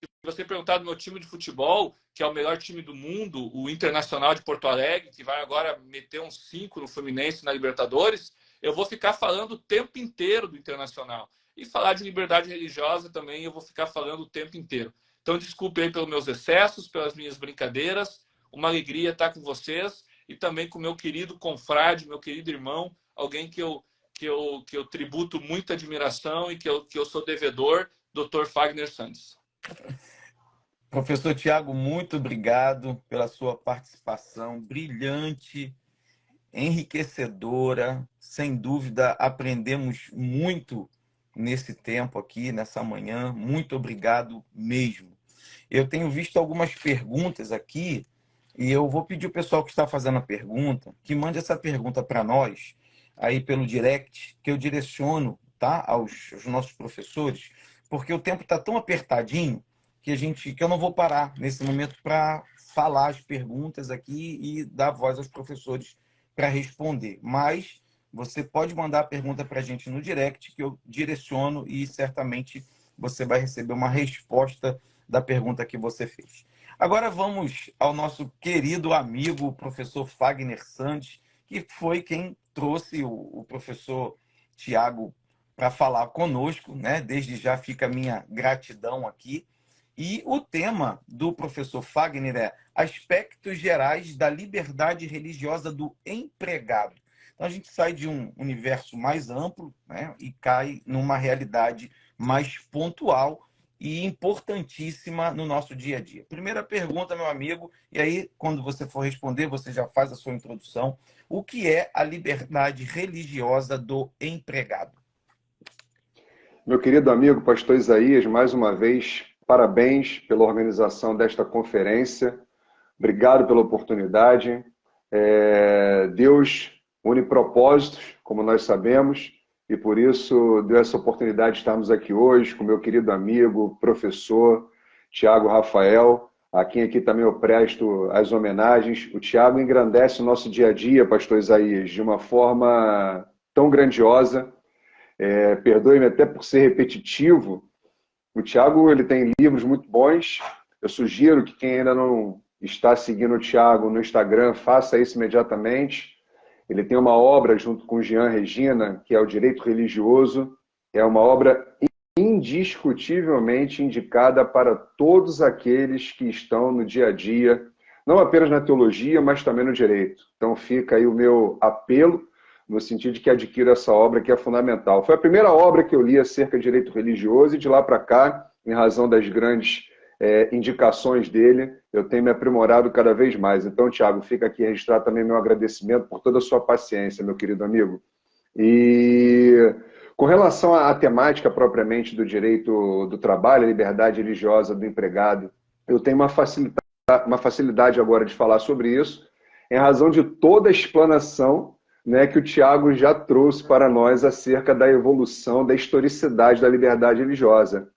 Se você perguntar do meu time de futebol, que é o melhor time do mundo, o Internacional de Porto Alegre, que vai agora meter uns 5 no Fluminense na Libertadores, eu vou ficar falando o tempo inteiro do Internacional. E falar de liberdade religiosa também, eu vou ficar falando o tempo inteiro. Então, desculpe aí pelos meus excessos, pelas minhas brincadeiras. Uma alegria estar com vocês e também com meu querido confrade, meu querido irmão, alguém que eu tributo muita admiração e que eu sou devedor, Dr. Fagner Santos.
Professor Tiago, muito obrigado pela sua participação brilhante, enriquecedora. Sem dúvida, aprendemos muito nesse tempo aqui, nessa manhã. Muito obrigado mesmo. Eu tenho visto algumas perguntas aqui e eu vou pedir ao pessoal que está fazendo a pergunta que mande essa pergunta para nós aí pelo direct, que eu direciono tá? Aos nossos professores, porque o tempo está tão apertadinho que eu não vou parar nesse momento para falar as perguntas aqui e dar voz aos professores para responder. Mas você pode mandar a pergunta para a gente no direct, que eu direciono e certamente você vai receber uma resposta da pergunta que você fez. Agora vamos ao nosso querido amigo, o professor Fagner Sandes, que foi quem trouxe o professor Tiago para falar conosco, né? Desde já fica a minha gratidão aqui. E o tema do professor Fagner é Aspectos Gerais da Liberdade Religiosa do Empregado. Então, a gente sai de um universo mais amplo, né, e cai numa realidade mais pontual e importantíssima no nosso dia a dia. Primeira pergunta, meu amigo, e aí, quando você for responder, você já faz a sua introdução. O que é a liberdade religiosa do empregado?
Meu querido amigo, pastor Isaías, mais uma vez, parabéns pela organização desta conferência. Obrigado pela oportunidade. Deus une propósitos, como nós sabemos, e por isso deu essa oportunidade de estarmos aqui hoje com meu querido amigo, professor Tiago Rafael, a quem aqui também eu presto as homenagens. O Tiago engrandece o nosso dia a dia, pastor Isaías, de uma forma tão grandiosa. Perdoe-me até por ser repetitivo. O Tiago, ele tem livros muito bons. Eu sugiro que quem ainda não está seguindo o Tiago no Instagram, faça isso imediatamente. Ele tem uma obra junto com Jean Regina, que é o Direito Religioso. É uma obra indiscutivelmente indicada para todos aqueles que estão no dia a dia, não apenas na teologia, mas também no direito. Então fica aí o meu apelo, no sentido de que adquira essa obra, que é fundamental. Foi a primeira obra que eu li acerca de direito religioso, e de lá para cá, em razão das grandes indicações dele, eu tenho me aprimorado cada vez mais. Então, Tiago, fica aqui registrado também meu agradecimento por toda a sua paciência, meu querido amigo. E com relação à temática propriamente do direito do trabalho, a liberdade religiosa do empregado, eu tenho uma facilidade agora de falar sobre isso, em razão de toda a explanação, né, que o Tiago já trouxe para nós acerca da evolução, da historicidade da liberdade religiosa.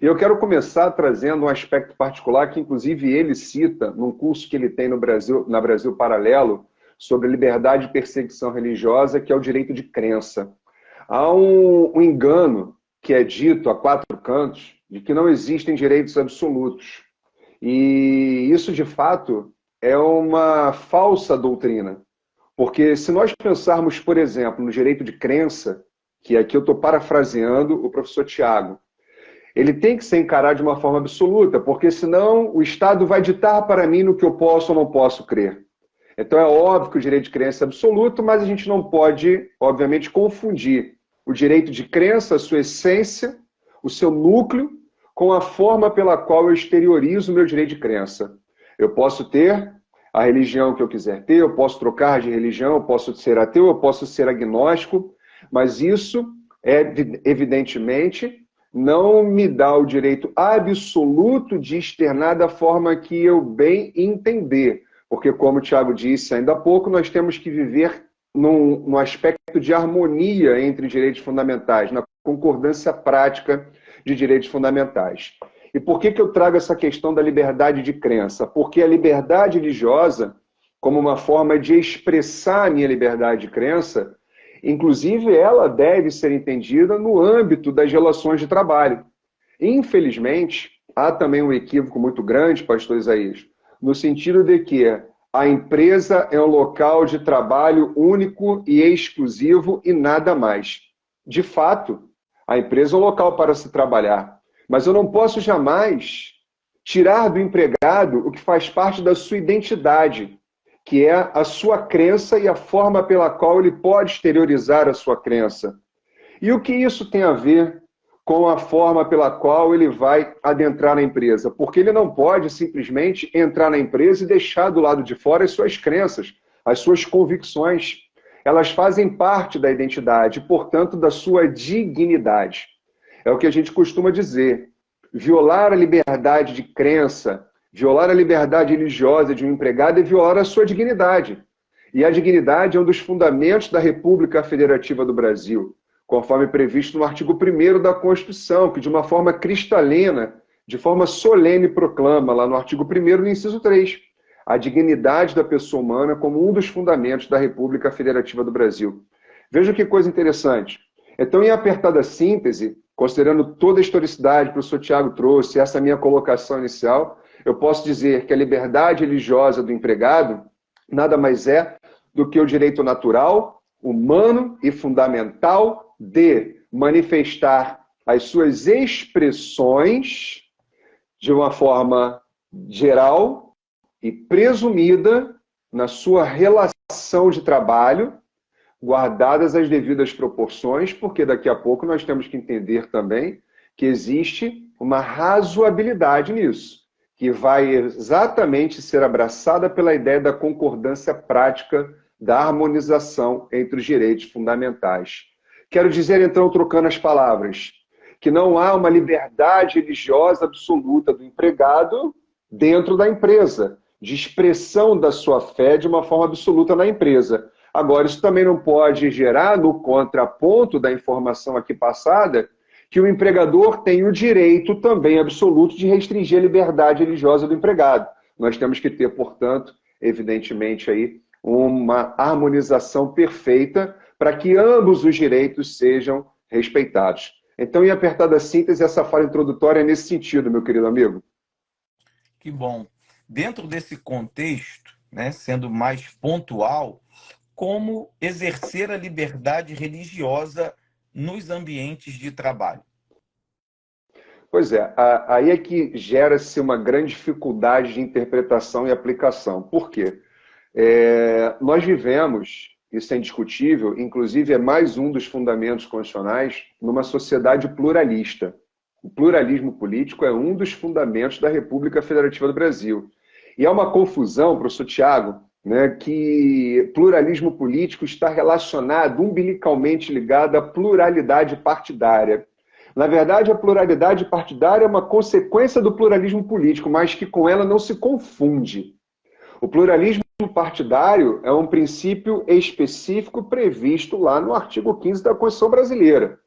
E eu quero começar trazendo um aspecto particular que, inclusive, ele cita num curso que ele tem no Brasil, na Brasil Paralelo, sobre liberdade e perseguição religiosa, que é o direito de crença. Há um engano que é dito a quatro cantos de que não existem direitos absolutos. E isso, de fato, é uma falsa doutrina. Porque se nós pensarmos, por exemplo, no direito de crença, que aqui eu estou parafraseando o professor Tiago, ele tem que ser encarado de uma forma absoluta, porque senão o Estado vai ditar para mim no que eu posso ou não posso crer. Então é óbvio que o direito de crença é absoluto, mas a gente não pode, obviamente, confundir o direito de crença, a sua essência, o seu núcleo, com a forma pela qual eu exteriorizo o meu direito de crença. Eu posso ter a religião que eu quiser ter, eu posso trocar de religião, eu posso ser ateu, eu posso ser agnóstico, mas isso, evidentemente, não me dá o direito absoluto de externar da forma que eu bem entender. Porque, como o Tiago disse ainda há pouco, nós temos que viver num aspecto de harmonia entre direitos fundamentais, na concordância prática de direitos fundamentais. E por que eu trago essa questão da liberdade de crença? Porque a liberdade religiosa, como uma forma de expressar a minha liberdade de crença, inclusive ela deve ser entendida no âmbito das relações de trabalho. Infelizmente, há também um equívoco muito grande, pastor Isaías, no sentido de que a empresa é um local de trabalho único e exclusivo e nada mais. De fato, a empresa é um local para se trabalhar, mas eu não posso jamais tirar do empregado o que faz parte da sua identidade, que é a sua crença e a forma pela qual ele pode exteriorizar a sua crença. E o que isso tem a ver com a forma pela qual ele vai adentrar na empresa? Porque ele não pode simplesmente entrar na empresa e deixar do lado de fora as suas crenças, as suas convicções. Elas fazem parte da identidade, portanto, da sua dignidade. É o que a gente costuma dizer. Violar a liberdade de crença, violar a liberdade religiosa de um empregado é violar a sua dignidade. E a dignidade é um dos fundamentos da República Federativa do Brasil. conforme previsto no artigo 1º da Constituição, que de uma forma cristalina, de forma solene proclama, lá no artigo 1º, no inciso 3, a dignidade da pessoa humana como um dos fundamentos da República Federativa do Brasil. Veja que coisa interessante. Então, em apertada síntese, considerando toda a historicidade que o professor Tiago trouxe, essa minha colocação inicial, eu posso dizer que a liberdade religiosa do empregado nada mais é do que o direito natural, humano e fundamental de manifestar as suas expressões de uma forma geral e presumida na sua relação de trabalho, guardadas as devidas proporções, porque daqui a pouco nós temos que entender também que existe uma razoabilidade nisso, que vai exatamente ser abraçada pela ideia da concordância prática, da harmonização entre os direitos fundamentais. Quero dizer, então, trocando as palavras, que não há uma liberdade religiosa absoluta do empregado dentro da empresa, de expressão da sua fé de uma forma absoluta na empresa. Agora, isso também não pode gerar, no contraponto da informação aqui passada, que o empregador tem o direito também absoluto de restringir a liberdade religiosa do empregado. Nós temos que ter, portanto, evidentemente, aí, uma harmonização perfeita para que ambos os direitos sejam respeitados. Então, em apertada síntese, essa fala introdutória é nesse sentido, meu querido amigo.
Que bom. Dentro desse contexto, né, sendo mais pontual, como exercer a liberdade religiosa nos ambientes de trabalho?
Pois é, aí é que gera-se uma grande dificuldade de interpretação e aplicação. Por quê? Nós vivemos, isso é indiscutível, inclusive é mais um dos fundamentos constitucionais, numa sociedade pluralista. O pluralismo político é um dos fundamentos da República Federativa do Brasil. E há uma confusão, professor Tiago, né, que pluralismo político está relacionado, umbilicalmente ligado à pluralidade partidária. Na verdade, a pluralidade partidária é uma consequência do pluralismo político, mas que com ela não se confunde. O pluralismo partidário é um princípio específico previsto lá no artigo 15 da Constituição Brasileira,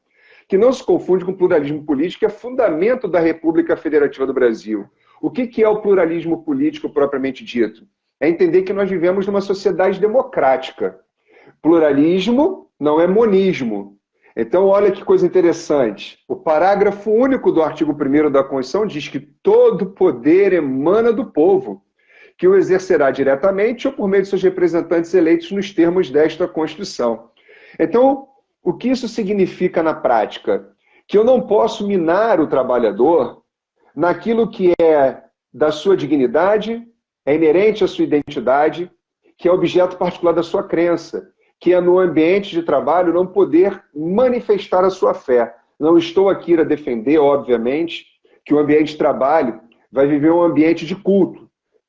que não se confunde com o pluralismo político, que é fundamento da República Federativa do Brasil. O que é o pluralismo político propriamente dito? É entender que nós vivemos numa sociedade democrática. Pluralismo não é monismo. Então, olha que coisa interessante. O parágrafo único do artigo 1º da Constituição diz que todo poder emana do povo, que o exercerá diretamente ou por meio de seus representantes eleitos nos termos desta Constituição. Então, o que isso significa na prática? Que eu não posso minar o trabalhador naquilo que é da sua dignidade, é inerente à sua identidade, que é objeto particular da sua crença, que é no ambiente de trabalho não poder manifestar a sua fé. Não estou aqui a defender, obviamente, que o ambiente de trabalho vai viver um ambiente de culto.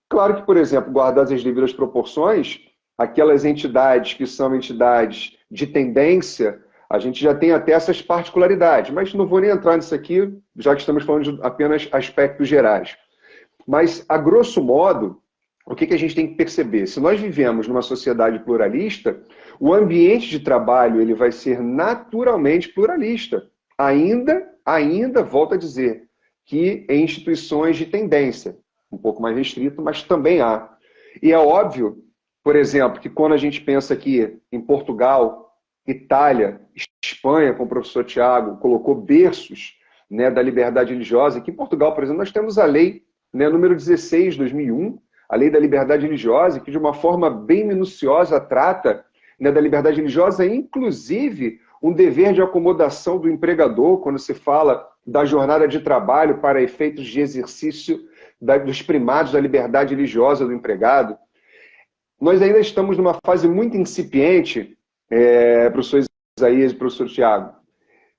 Claro que, por exemplo, guardadas as devidas proporções, aquelas entidades que são entidades de tendência, a gente já tem até essas particularidades, mas não vou nem entrar nisso aqui, já que estamos falando de apenas aspectos gerais. Mas, a grosso modo, o que a gente tem que perceber? Se nós vivemos numa sociedade pluralista, o ambiente de trabalho ele vai ser naturalmente pluralista. Ainda, volto a dizer, que em instituições de tendência, um pouco mais restrito, mas também há. E é óbvio, por exemplo, que quando a gente pensa aqui em Portugal, Itália, Espanha, como o professor Tiago colocou berços, né, da liberdade religiosa, que em Portugal, por exemplo, nós temos a lei, né, número 16 de 2001, a lei da liberdade religiosa, que de uma forma bem minuciosa trata, né, da liberdade religiosa, inclusive um dever de acomodação do empregador, quando se fala da jornada de trabalho para efeitos de exercício dos primados da liberdade religiosa do empregado. Nós ainda estamos numa fase muito incipiente, professor Isaías e professor Tiago,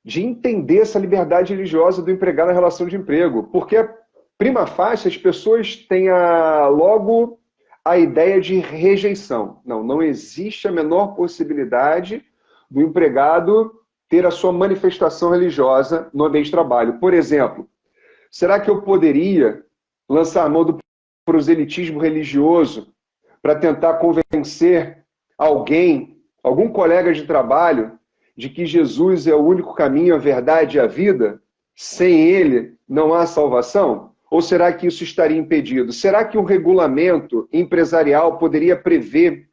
de entender essa liberdade religiosa do empregado na relação de emprego, porque, prima facie, as pessoas têm logo a ideia de rejeição. Não existe a menor possibilidade do empregado ter a sua manifestação religiosa no ambiente de trabalho. Por exemplo, será que eu poderia lançar a mão do proselitismo religioso para tentar convencer algum colega de trabalho, de que Jesus é o único caminho, a verdade e a vida? Sem ele não há salvação? Ou será que isso estaria impedido? Será que um regulamento empresarial poderia prever,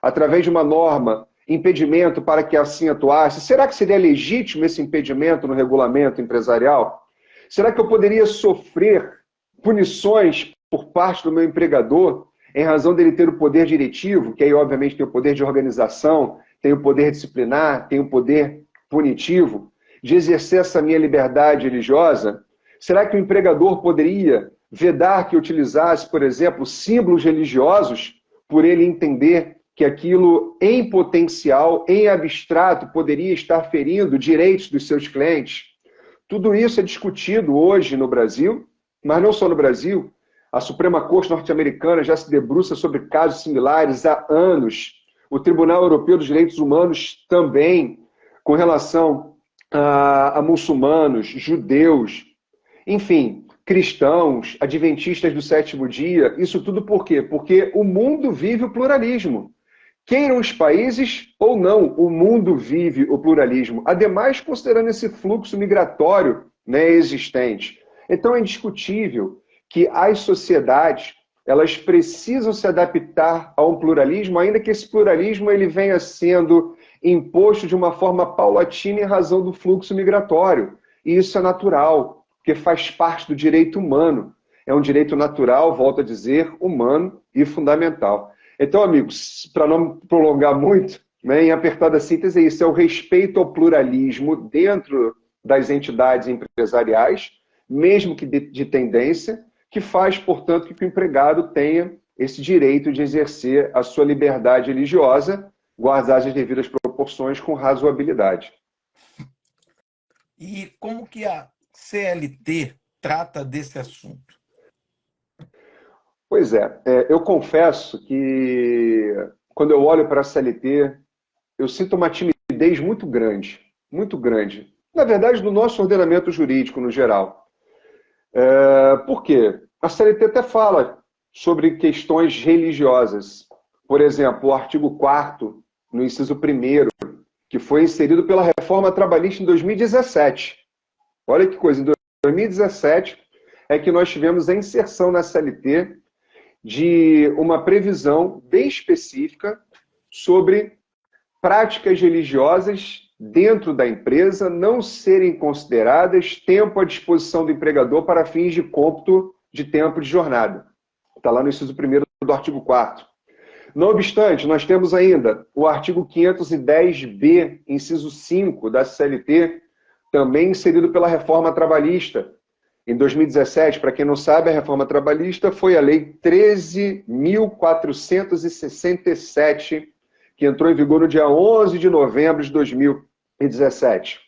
através de uma norma, impedimento para que assim atuasse? Será que seria legítimo esse impedimento no regulamento empresarial? Será que eu poderia sofrer punições por parte do meu empregador em razão dele ter o poder diretivo, que aí obviamente tem o poder de organização, tem o poder disciplinar, tem o poder punitivo, de exercer essa minha liberdade religiosa? Será que o empregador poderia vedar que eu utilizasse, por exemplo, símbolos religiosos, por ele entender que aquilo em potencial, em abstrato, poderia estar ferindo direitos dos seus clientes? Tudo isso é discutido hoje no Brasil, mas não só no Brasil. A Suprema Corte norte-americana já se debruça sobre casos similares há anos. O Tribunal Europeu dos Direitos Humanos também, com relação a muçulmanos, judeus, enfim, cristãos, adventistas do sétimo dia. Isso tudo por quê? Porque o mundo vive o pluralismo. Queiram os países ou não, o mundo vive o pluralismo. Ademais, considerando esse fluxo migratório, né, existente. Então é indiscutível que as sociedades, elas precisam se adaptar a um pluralismo, ainda que esse pluralismo ele venha sendo imposto de uma forma paulatina em razão do fluxo migratório. E isso é natural, porque faz parte do direito humano. É um direito natural, volto a dizer, humano e fundamental. Então, amigos, para não prolongar muito, né, em apertada síntese, é isso, é o respeito ao pluralismo dentro das entidades empresariais, mesmo que de tendência, que faz, portanto, que o empregado tenha esse direito de exercer a sua liberdade religiosa, guardadas as devidas proporções, com razoabilidade.
E como que a CLT trata desse assunto?
Pois é, eu confesso que quando eu olho para a CLT, eu sinto uma timidez muito grande, na verdade, do nosso ordenamento jurídico no geral. Por quê? A CLT até fala sobre questões religiosas. Por exemplo, o artigo 4º, no inciso 1º, que foi inserido pela reforma trabalhista em 2017. Olha que coisa, em 2017 é que nós tivemos a inserção na CLT de uma previsão bem específica sobre práticas religiosas dentro da empresa não serem consideradas tempo à disposição do empregador para fins de cômputo de tempo de jornada. Está lá no inciso 1º do artigo 4º. Não obstante, nós temos ainda o artigo 510b, inciso 5 da CLT, também inserido pela reforma trabalhista. Em 2017, para quem não sabe, a reforma trabalhista foi a Lei 13.467, que entrou em vigor no dia 11 de novembro de 2017.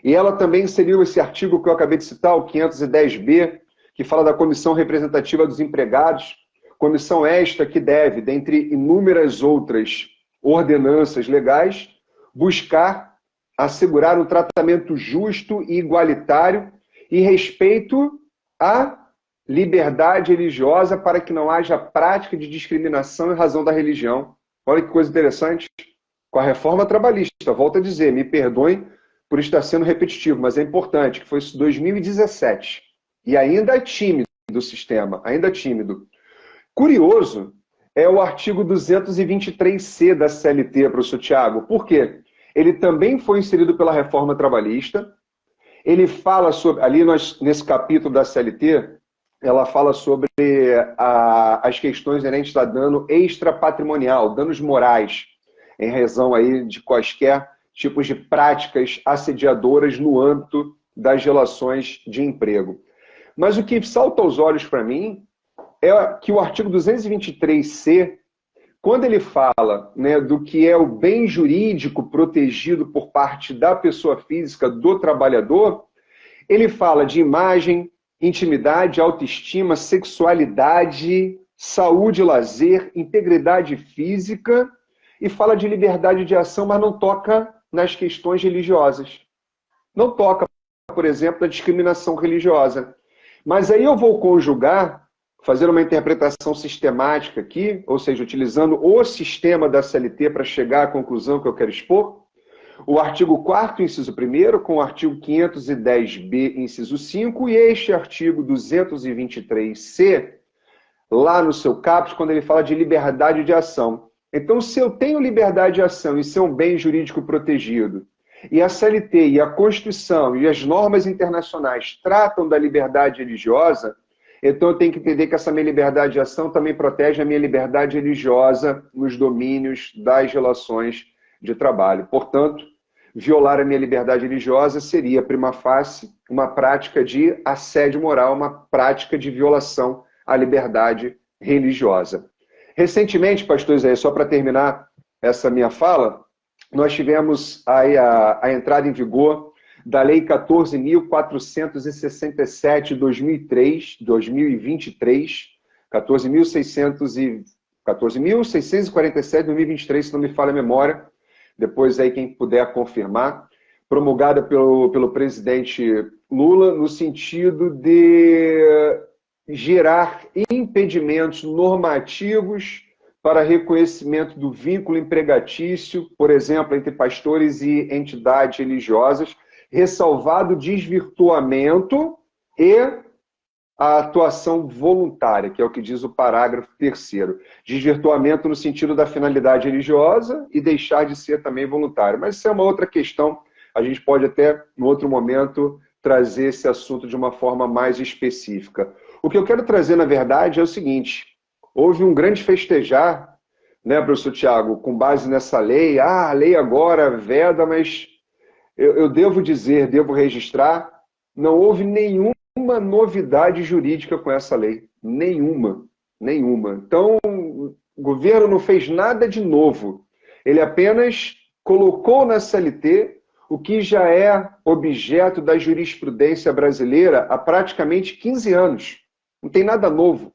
E ela também inseriu esse artigo que eu acabei de citar, o 510b, que fala da Comissão Representativa dos Empregados, comissão esta que deve, dentre inúmeras outras ordenanças legais, buscar assegurar um tratamento justo e igualitário e respeito à liberdade religiosa para que não haja prática de discriminação em razão da religião. Olha que coisa interessante. Com a reforma trabalhista, volto a dizer, me perdoem por estar sendo repetitivo, mas é importante, que foi isso 2017. E ainda é tímido o sistema, ainda é tímido. Curioso é o artigo 223C da CLT, professor Tiago. Por quê? Ele também foi inserido pela reforma trabalhista. Ele fala sobre, ali nesse capítulo da CLT, ela fala sobre as questões inerentes a dano extrapatrimonial, danos morais, em razão aí de quaisquer tipos de práticas assediadoras no âmbito das relações de emprego. Mas o que salta aos olhos para mim é que o artigo 223C, quando ele fala, né, do que é o bem jurídico protegido por parte da pessoa física, do trabalhador, ele fala de imagem, intimidade, autoestima, sexualidade, saúde, lazer, integridade física e fala de liberdade de ação, mas não toca nas questões religiosas. Não toca, por exemplo, na discriminação religiosa. Mas aí eu vou conjugar, fazer uma interpretação sistemática aqui, ou seja, utilizando o sistema da CLT para chegar à conclusão que eu quero expor,
o artigo 4º, inciso 1º, com o artigo 510b, inciso 5, e este artigo 223c, lá no seu caput, quando ele fala de liberdade de ação. Então, se eu tenho liberdade de ação e ser um bem jurídico protegido, e a CLT e a Constituição e as normas internacionais tratam da liberdade religiosa, então eu tenho que entender que essa minha liberdade de ação também protege a minha liberdade religiosa nos domínios das relações de trabalho. Portanto, violar a minha liberdade religiosa seria, prima facie, uma prática de assédio moral, uma prática de violação à liberdade religiosa. Recentemente, pastor Isaías, só para terminar essa minha fala, nós tivemos aí a entrada em vigor da Lei 14.467 de 2023, 14.647 de 2023, se não me falha a memória, depois aí quem puder confirmar, promulgada pelo presidente Lula, no sentido de gerar impedimentos normativos para reconhecimento do vínculo empregatício, por exemplo, entre pastores e entidades religiosas, ressalvado o desvirtuamento e a atuação voluntária, que é o que diz o parágrafo 3º. Desvirtuamento no sentido da finalidade religiosa e deixar de ser também voluntário. Mas isso é uma outra questão, a gente pode até, em outro momento, trazer esse assunto de uma forma mais específica. O que eu quero trazer, na verdade, é o seguinte: houve um grande festejar, né, professor Tiago, com base nessa lei. Ah, a lei agora veda, mas eu devo dizer, devo registrar, não houve nenhuma novidade jurídica com essa lei. Nenhuma. Então, o governo não fez nada de novo. Ele apenas colocou na CLT o que já é objeto da jurisprudência brasileira há praticamente 15 anos. Não tem nada novo.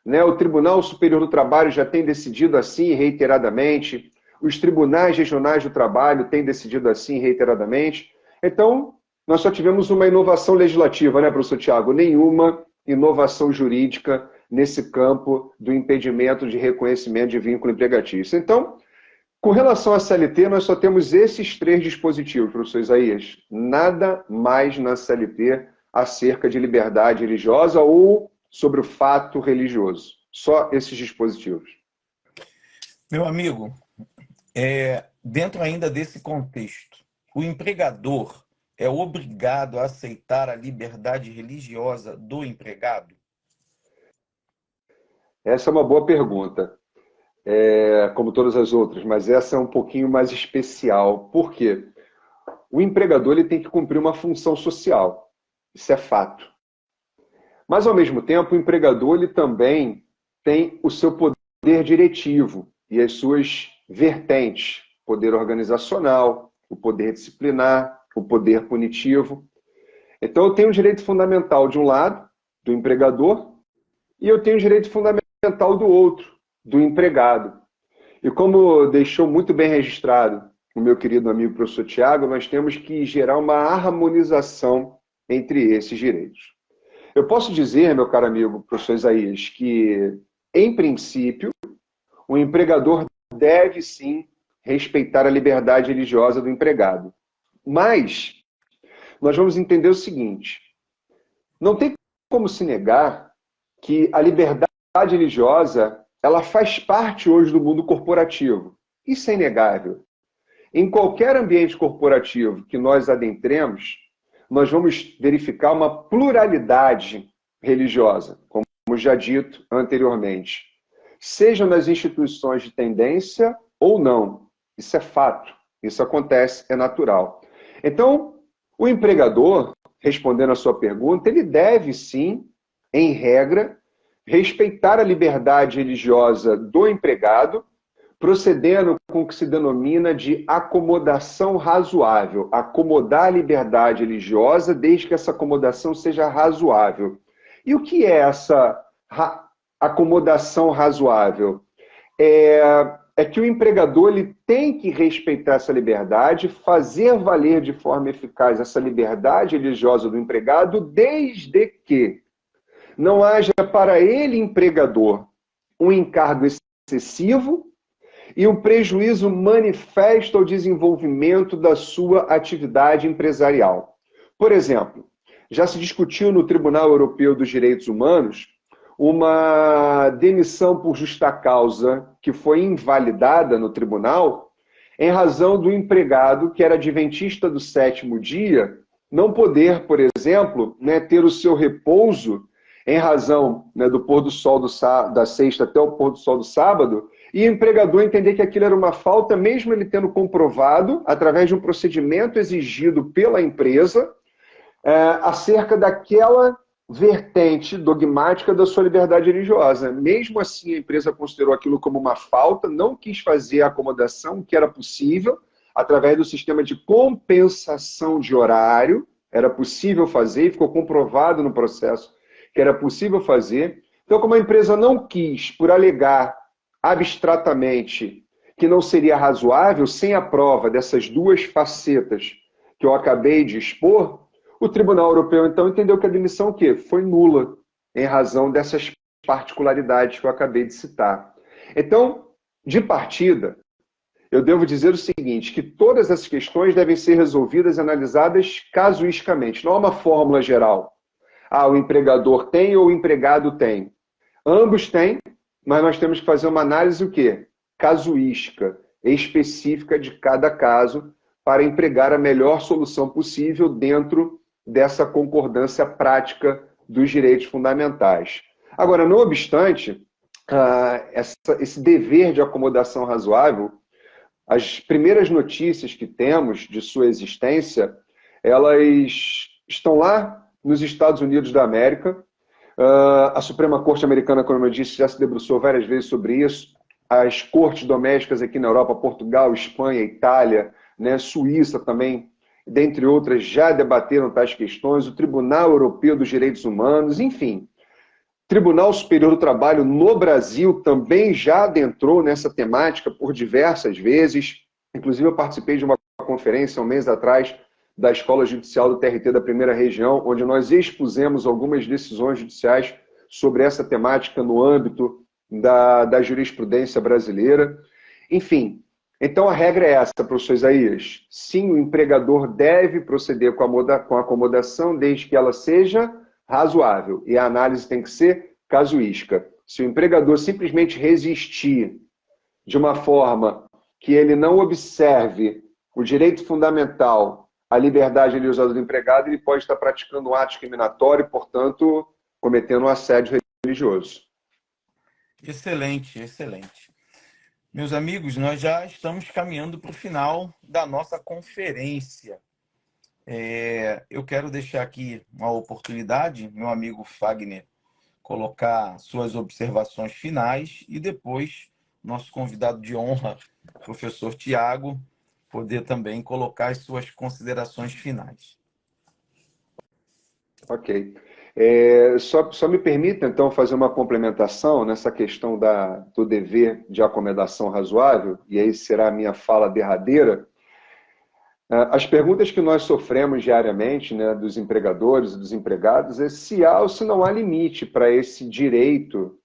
Né? O Tribunal Superior do Trabalho já tem decidido assim reiteradamente, os tribunais regionais do trabalho têm decidido assim reiteradamente. Então, nós só tivemos uma inovação legislativa, né, professor Tiago? Nenhuma inovação jurídica nesse campo do impedimento de reconhecimento de vínculo empregatício. Então, com relação à CLT, nós só temos esses 3 dispositivos, professor Isaías. Nada mais na CLT acerca de liberdade religiosa ou sobre o fato religioso. Só esses dispositivos.
Meu amigo, dentro ainda desse contexto, o empregador é obrigado a aceitar a liberdade religiosa do empregado?
Essa é uma boa pergunta, como todas as outras, mas essa é um pouquinho mais especial. Por quê? O empregador ele tem que cumprir uma função social. Isso é fato. Mas, ao mesmo tempo, o empregador ele também tem o seu poder diretivo e as suas vertentes. Poder organizacional, o poder disciplinar, o poder punitivo. Então, eu tenho um direito fundamental de um lado, do empregador, e eu tenho um direito fundamental do outro, do empregado. E como deixou muito bem registrado o meu querido amigo professor Tiago, nós temos que gerar uma harmonização entre esses direitos. Eu posso dizer, meu caro amigo professor Isaías, que, em princípio, o empregador deve sim respeitar a liberdade religiosa do empregado. Mas nós vamos entender o seguinte: não tem como se negar que a liberdade religiosa ela faz parte hoje do mundo corporativo. Isso é inegável. Em qualquer ambiente corporativo que nós adentremos, nós vamos verificar uma pluralidade religiosa, como já dito anteriormente. Seja nas instituições de tendência ou não. Isso é fato. Isso acontece, é natural. Então, o empregador, respondendo a sua pergunta, ele deve sim, em regra, respeitar a liberdade religiosa do empregado, procedendo com o que se denomina de acomodação razoável. Acomodar a liberdade religiosa desde que essa acomodação seja razoável. E o que é essa acomodação razoável? É que o empregador ele tem que respeitar essa liberdade, fazer valer de forma eficaz essa liberdade religiosa do empregado, desde que não haja para ele, empregador, um encargo excessivo e um prejuízo manifesto ao desenvolvimento da sua atividade empresarial. Por exemplo, já se discutiu no Tribunal Europeu dos Direitos Humanos uma demissão por justa causa que foi invalidada no tribunal em razão do empregado, que era adventista do sétimo dia, não poder, por exemplo, ter o seu repouso em razão do pôr do sol da sexta até o pôr do sol do sábado, e o empregador entender que aquilo era uma falta, mesmo ele tendo comprovado, através de um procedimento exigido pela empresa, acerca daquela vertente dogmática da sua liberdade religiosa. Mesmo assim, a empresa considerou aquilo como uma falta, não quis fazer a acomodação que era possível, através do sistema de compensação de horário, era possível fazer, e ficou comprovado no processo que era possível fazer. Então, como a empresa não quis, por alegar abstratamente que não seria razoável, sem a prova dessas duas facetas que eu acabei de expor, o Tribunal Europeu, então, entendeu que a demissão foi nula, em razão dessas particularidades que eu acabei de citar. Então, de partida, eu devo dizer o seguinte, que todas essas questões devem ser resolvidas e analisadas casuisticamente. Não há uma fórmula geral. O empregador tem ou o empregado tem. Ambos têm, mas nós temos que fazer uma análise o quê? Casuística, específica de cada caso, para empregar a melhor solução possível dentro dessa concordância prática dos direitos fundamentais. Agora, não obstante, esse dever de acomodação razoável, as primeiras notícias que temos de sua existência, elas estão lá nos Estados Unidos da América. A Suprema Corte Americana, como eu disse, já se debruçou várias vezes sobre isso. As cortes domésticas aqui na Europa, Portugal, Espanha, Itália, Suíça também, dentre outras, já debateram tais questões. O Tribunal Europeu dos Direitos Humanos, enfim. Tribunal Superior do Trabalho no Brasil também já adentrou nessa temática por diversas vezes. Inclusive, eu participei de uma conferência um mês atrás da Escola Judicial do TRT da Primeira Região, onde nós expusemos algumas decisões judiciais sobre essa temática no âmbito da jurisprudência brasileira. Enfim, então a regra é essa, professor Isaías. Sim, o empregador deve proceder com a acomodação desde que ela seja razoável. E a análise tem que ser casuística. Se o empregador simplesmente resistir de uma forma que ele não observe o direito fundamental à liberdade religiosa do empregado, ele pode estar praticando um ato discriminatório e, portanto, cometendo um assédio religioso.
Excelente, excelente. Meus amigos, nós já estamos caminhando para o final da nossa conferência. Eu quero deixar aqui uma oportunidade, meu amigo Fagner, colocar suas observações finais e depois nosso convidado de honra, professor Tiago, poder também colocar as suas considerações finais.
Ok. Só me permita, então, fazer uma complementação nessa questão do dever de acomodação razoável, e aí será a minha fala derradeira. As perguntas que nós sofremos diariamente, dos empregadores e dos empregados, é se há ou se não há limite para esse direito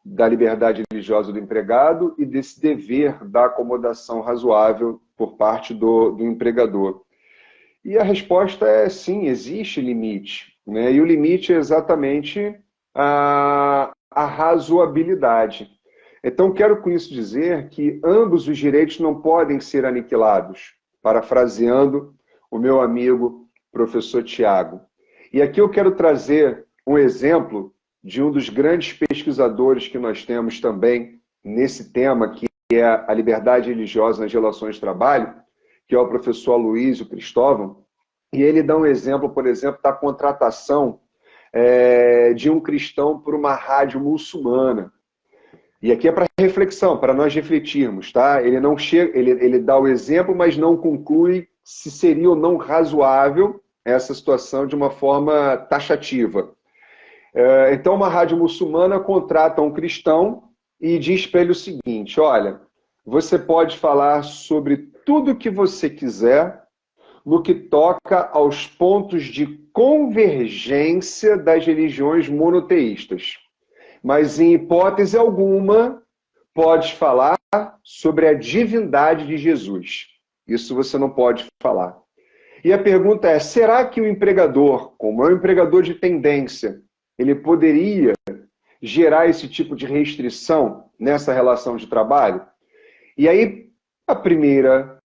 da liberdade religiosa do empregado e desse dever da acomodação razoável por parte do empregador. E a resposta é sim, existe limite. E o limite é exatamente a razoabilidade. Então, quero com isso dizer que ambos os direitos não podem ser aniquilados, parafraseando o meu amigo professor Tiago. E aqui eu quero trazer um exemplo de um dos grandes pesquisadores que nós temos também nesse tema, que é a liberdade religiosa nas relações de trabalho, que é o professor Aloysio Cristóvão, e ele dá um exemplo, por exemplo, da contratação de um cristão por uma rádio muçulmana. E aqui é para reflexão, para nós refletirmos, tá? Ele dá o exemplo, mas não conclui se seria ou não razoável essa situação de uma forma taxativa. Então, uma rádio muçulmana contrata um cristão e diz para ele o seguinte: olha, você pode falar sobre tudo o que você quiser no que toca aos pontos de convergência das religiões monoteístas. Mas, em hipótese alguma, pode falar sobre a divindade de Jesus. Isso você não pode falar. E a pergunta é, será que o empregador, como é um empregador de tendência, ele poderia gerar esse tipo de restrição nessa relação de trabalho? E aí, a primeira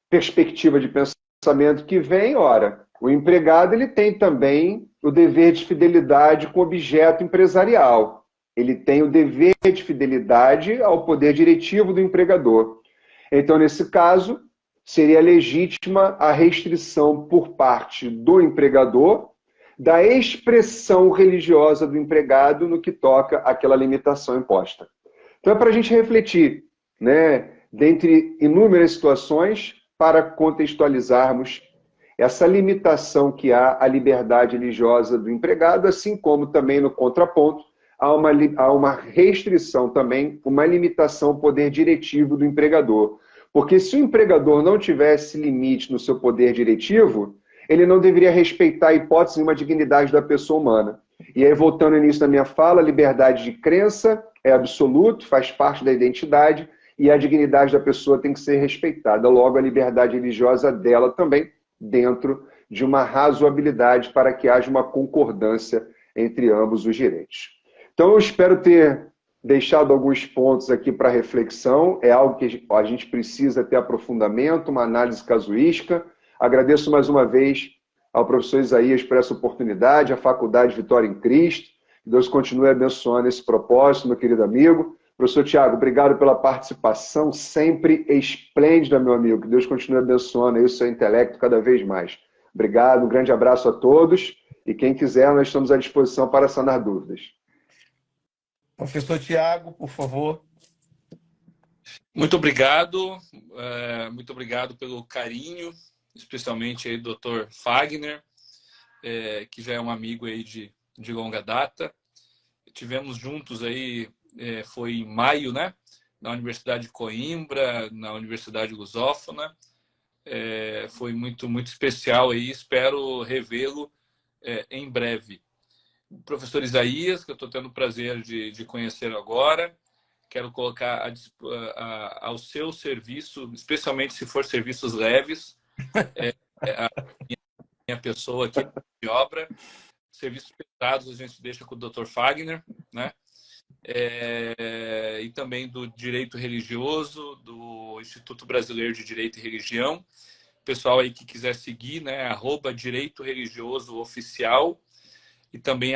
perspectiva de pensamento que vem, ora, o empregado ele tem também o dever de fidelidade com o objeto empresarial. Ele tem o dever de fidelidade ao poder diretivo do empregador. Então, nesse caso, seria legítima a restrição por parte do empregador da expressão religiosa do empregado no que toca àquela limitação imposta. Então, é para a gente refletir, né, dentre inúmeras situações, para contextualizarmos essa limitação que há à liberdade religiosa do empregado, assim como também no contraponto, há uma restrição também, uma limitação ao poder diretivo do empregador. Porque se o empregador não tivesse limite no seu poder diretivo, ele não deveria respeitar a hipótese de uma dignidade da pessoa humana. E aí, voltando ao início da minha fala, a liberdade de crença é absoluta, faz parte da identidade, e a dignidade da pessoa tem que ser respeitada. Logo, a liberdade religiosa dela também, dentro de uma razoabilidade para que haja uma concordância entre ambos os direitos. Então, eu espero ter deixado alguns pontos aqui para reflexão. É algo que a gente precisa ter aprofundamento, uma análise casuística. Agradeço mais uma vez ao professor Isaías por essa oportunidade, à Faculdade Vitória em Cristo. Que Deus continue abençoando esse propósito, meu querido amigo. Professor Tiago, obrigado pela participação sempre esplêndida, meu amigo. Que Deus continue abençoando aí o seu intelecto cada vez mais. Obrigado, um grande abraço a todos. E quem quiser, nós estamos à disposição para sanar dúvidas.
Professor Tiago, por favor.
Muito obrigado pelo carinho, especialmente aí do Dr. Fagner, que já é um amigo aí de longa data. Tivemos juntos aí, foi em maio, né? Na Universidade de Coimbra, na Universidade Lusófona. Foi muito, muito especial aí, espero revê-lo em breve. O professor Isaías, que eu estou tendo o prazer de conhecer agora, quero colocar ao seu serviço, especialmente se for serviços leves, a minha pessoa aqui de obra. Serviços pesados a gente deixa com o Dr. Fagner, né? E também do Direito Religioso, do Instituto Brasileiro de Direito e Religião. Pessoal aí que quiser seguir, né? @Direito Religioso Oficial e também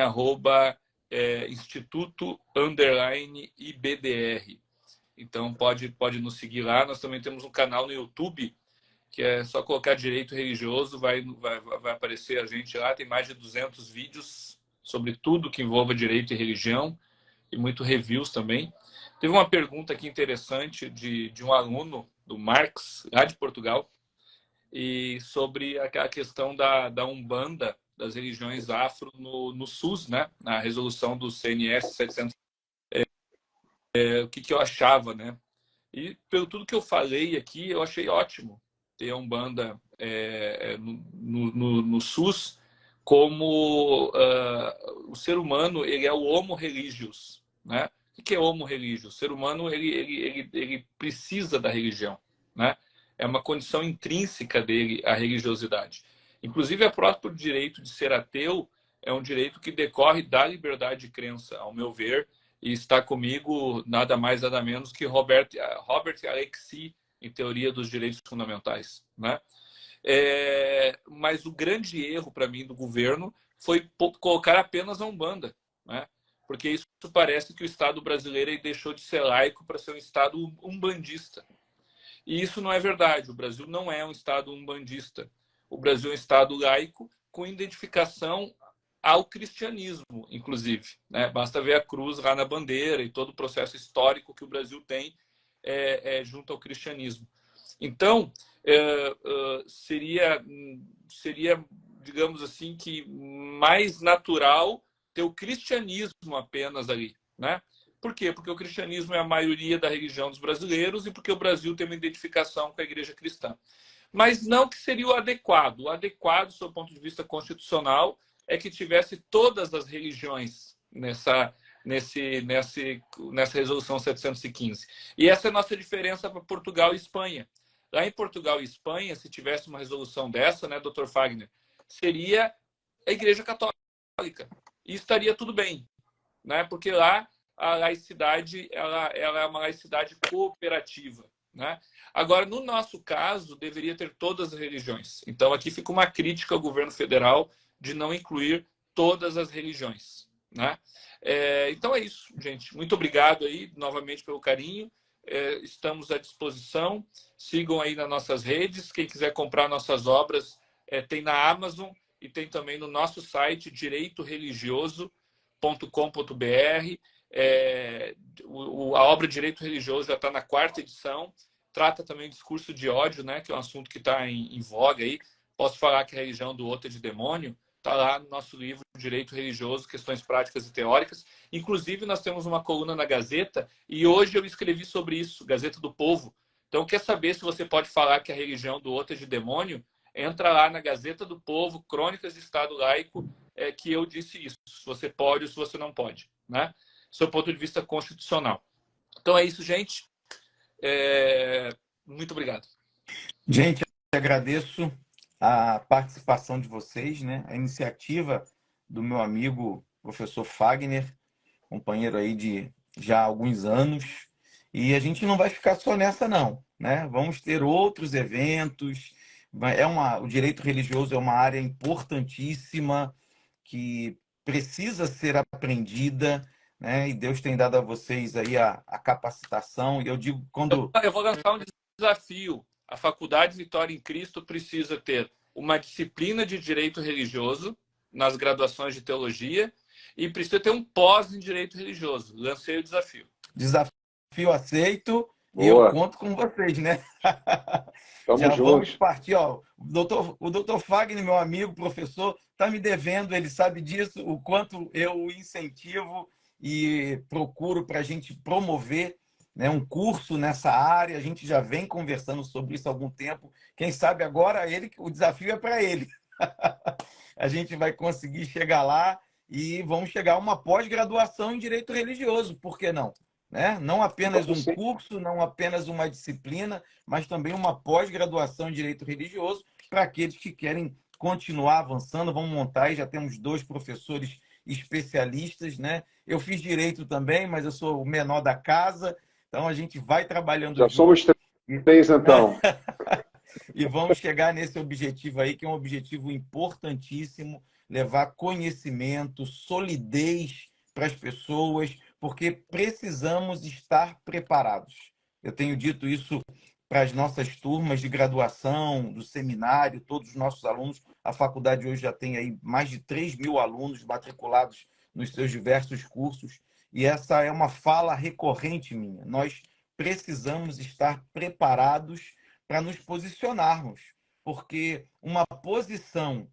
@Instituto_IBDR. Então pode nos seguir lá. Nós também temos um canal no YouTube, que é só colocar Direito Religioso, vai aparecer a gente lá. Tem mais de 200 vídeos sobre tudo que envolva direito e religião e muito reviews também. Teve uma pergunta aqui interessante de um aluno do Marx, lá de Portugal, e sobre a questão da Umbanda, das religiões afro no SUS, né? Na resolução do CNS 700. O que eu achava, né? E pelo tudo que eu falei aqui, eu achei ótimo ter a Umbanda no SUS, como o ser humano, ele é o homo religious, né? O que é homo religious? O ser humano, ele precisa da religião, né? É uma condição intrínseca dele, a religiosidade. Inclusive, o próprio direito de ser ateu é um direito que decorre da liberdade de crença, ao meu ver, e está comigo nada mais, nada menos que Robert Alexy, em Teoria dos Direitos Fundamentais, né? Mas o grande erro, para mim, do governo foi colocar apenas a Umbanda, né? Porque isso parece que o Estado brasileiro deixou de ser laico para ser um Estado umbandista. E isso não é verdade. O Brasil não é um Estado umbandista. O Brasil é um Estado laico com identificação ao cristianismo, inclusive, né? Basta ver a cruz lá na bandeira e todo o processo histórico que o Brasil tem junto ao cristianismo. Então, seria, digamos assim, que mais natural ter o cristianismo apenas ali, né? Por quê? Porque o cristianismo é a maioria da religião dos brasileiros e porque o Brasil tem uma identificação com a igreja cristã. Mas não que seria o adequado. O adequado, do ponto de vista constitucional, é que tivesse todas as religiões nessa resolução 715. E essa é a nossa diferença para Portugal e Espanha. Lá em Portugal e Espanha, se tivesse uma resolução dessa, né, Dr. Fagner, seria a Igreja Católica. E estaria tudo bem, né? Porque lá a laicidade ela é uma laicidade cooperativa, né? Agora, no nosso caso, deveria ter todas as religiões. Então, aqui fica uma crítica ao governo federal de não incluir todas as religiões, né? Então é isso, gente. Muito obrigado aí novamente pelo carinho. Estamos à disposição. Sigam aí nas nossas redes. Quem quiser comprar nossas obras, tem na Amazon e tem também no nosso site direitoreligioso.com.br. A obra Direito Religioso já está na 4ª edição. Trata também discurso de ódio, né, que é um assunto que está em voga aí. Posso falar que a religião do outro é de demônio? Está lá no nosso livro Direito Religioso, Questões Práticas e Teóricas. Inclusive, nós temos uma coluna na Gazeta e hoje eu escrevi sobre isso, Gazeta do Povo. Então, quer saber se você pode falar que a religião do outro é de demônio? Entra lá na Gazeta do Povo, Crônicas de Estado Laico, que eu disse isso. Se você pode ou se você não pode, né? Do seu ponto de vista constitucional. Então, é isso, gente. Muito obrigado.
Gente, eu agradeço a participação de vocês, né? A iniciativa do meu amigo professor Fagner, companheiro aí de já há alguns anos, e a gente não vai ficar só nessa não, né? Vamos ter outros eventos. O direito religioso é uma área importantíssima que precisa ser aprendida, né? E Deus tem dado a vocês aí a capacitação. E eu digo quando
eu vou lançar um desafio. A Faculdade Vitória em Cristo precisa ter uma disciplina de direito religioso nas graduações de teologia e precisa ter um pós em direito religioso. Lancei o desafio.
Desafio aceito.
Boa.
E eu conto com vocês, né?
Tamo
Já
juntos.
vamos partir. Ó, o doutor Fagner, meu amigo, professor, está me devendo, ele sabe disso, o quanto eu incentivo e procuro para a gente promover, né, um curso nessa área. A gente já vem conversando sobre isso há algum tempo. Quem sabe agora o desafio é para ele. A gente vai conseguir chegar lá e vamos chegar a uma pós-graduação em direito religioso, por que não? Né? Não apenas um curso, não apenas uma disciplina, mas também uma pós-graduação em direito religioso para aqueles que querem continuar avançando. Vamos montar e já temos 2 professores especialistas, né? Eu fiz direito também, mas eu sou o menor da casa, então a gente vai trabalhando
Já
junto.
somos 3, então.
E vamos chegar nesse objetivo aí, que é um objetivo importantíssimo, levar conhecimento, solidez para as pessoas, porque precisamos estar preparados. Eu tenho dito isso para as nossas turmas de graduação, do seminário, todos os nossos alunos. A faculdade hoje já tem aí mais de 3.000 alunos matriculados nos seus diversos cursos, e essa é uma fala recorrente minha. Nós precisamos estar preparados para nos posicionarmos, porque uma posição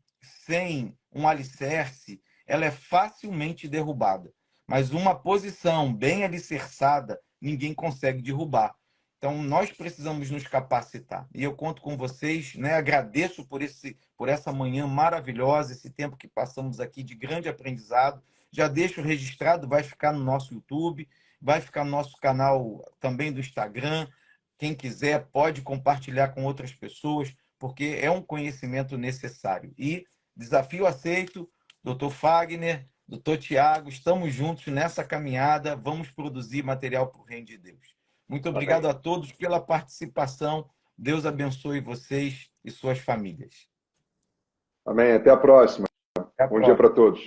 sem um alicerce, ela é facilmente derrubada. Mas uma posição bem alicerçada, ninguém consegue derrubar. Então, nós precisamos nos capacitar. E eu conto com vocês, né? Agradeço por essa manhã maravilhosa, esse tempo que passamos aqui de grande aprendizado. Já deixo registrado, vai ficar no nosso YouTube, vai ficar no nosso canal também do Instagram. Quem quiser pode compartilhar com outras pessoas, porque é um conhecimento necessário. E desafio aceito, doutor Fagner, doutor Tiago, estamos juntos nessa caminhada, vamos produzir material para o reino de Deus. Muito obrigado a todos pela participação. Deus abençoe vocês e suas famílias.
Amém. Até a próxima.
Até a
Bom dia para todos.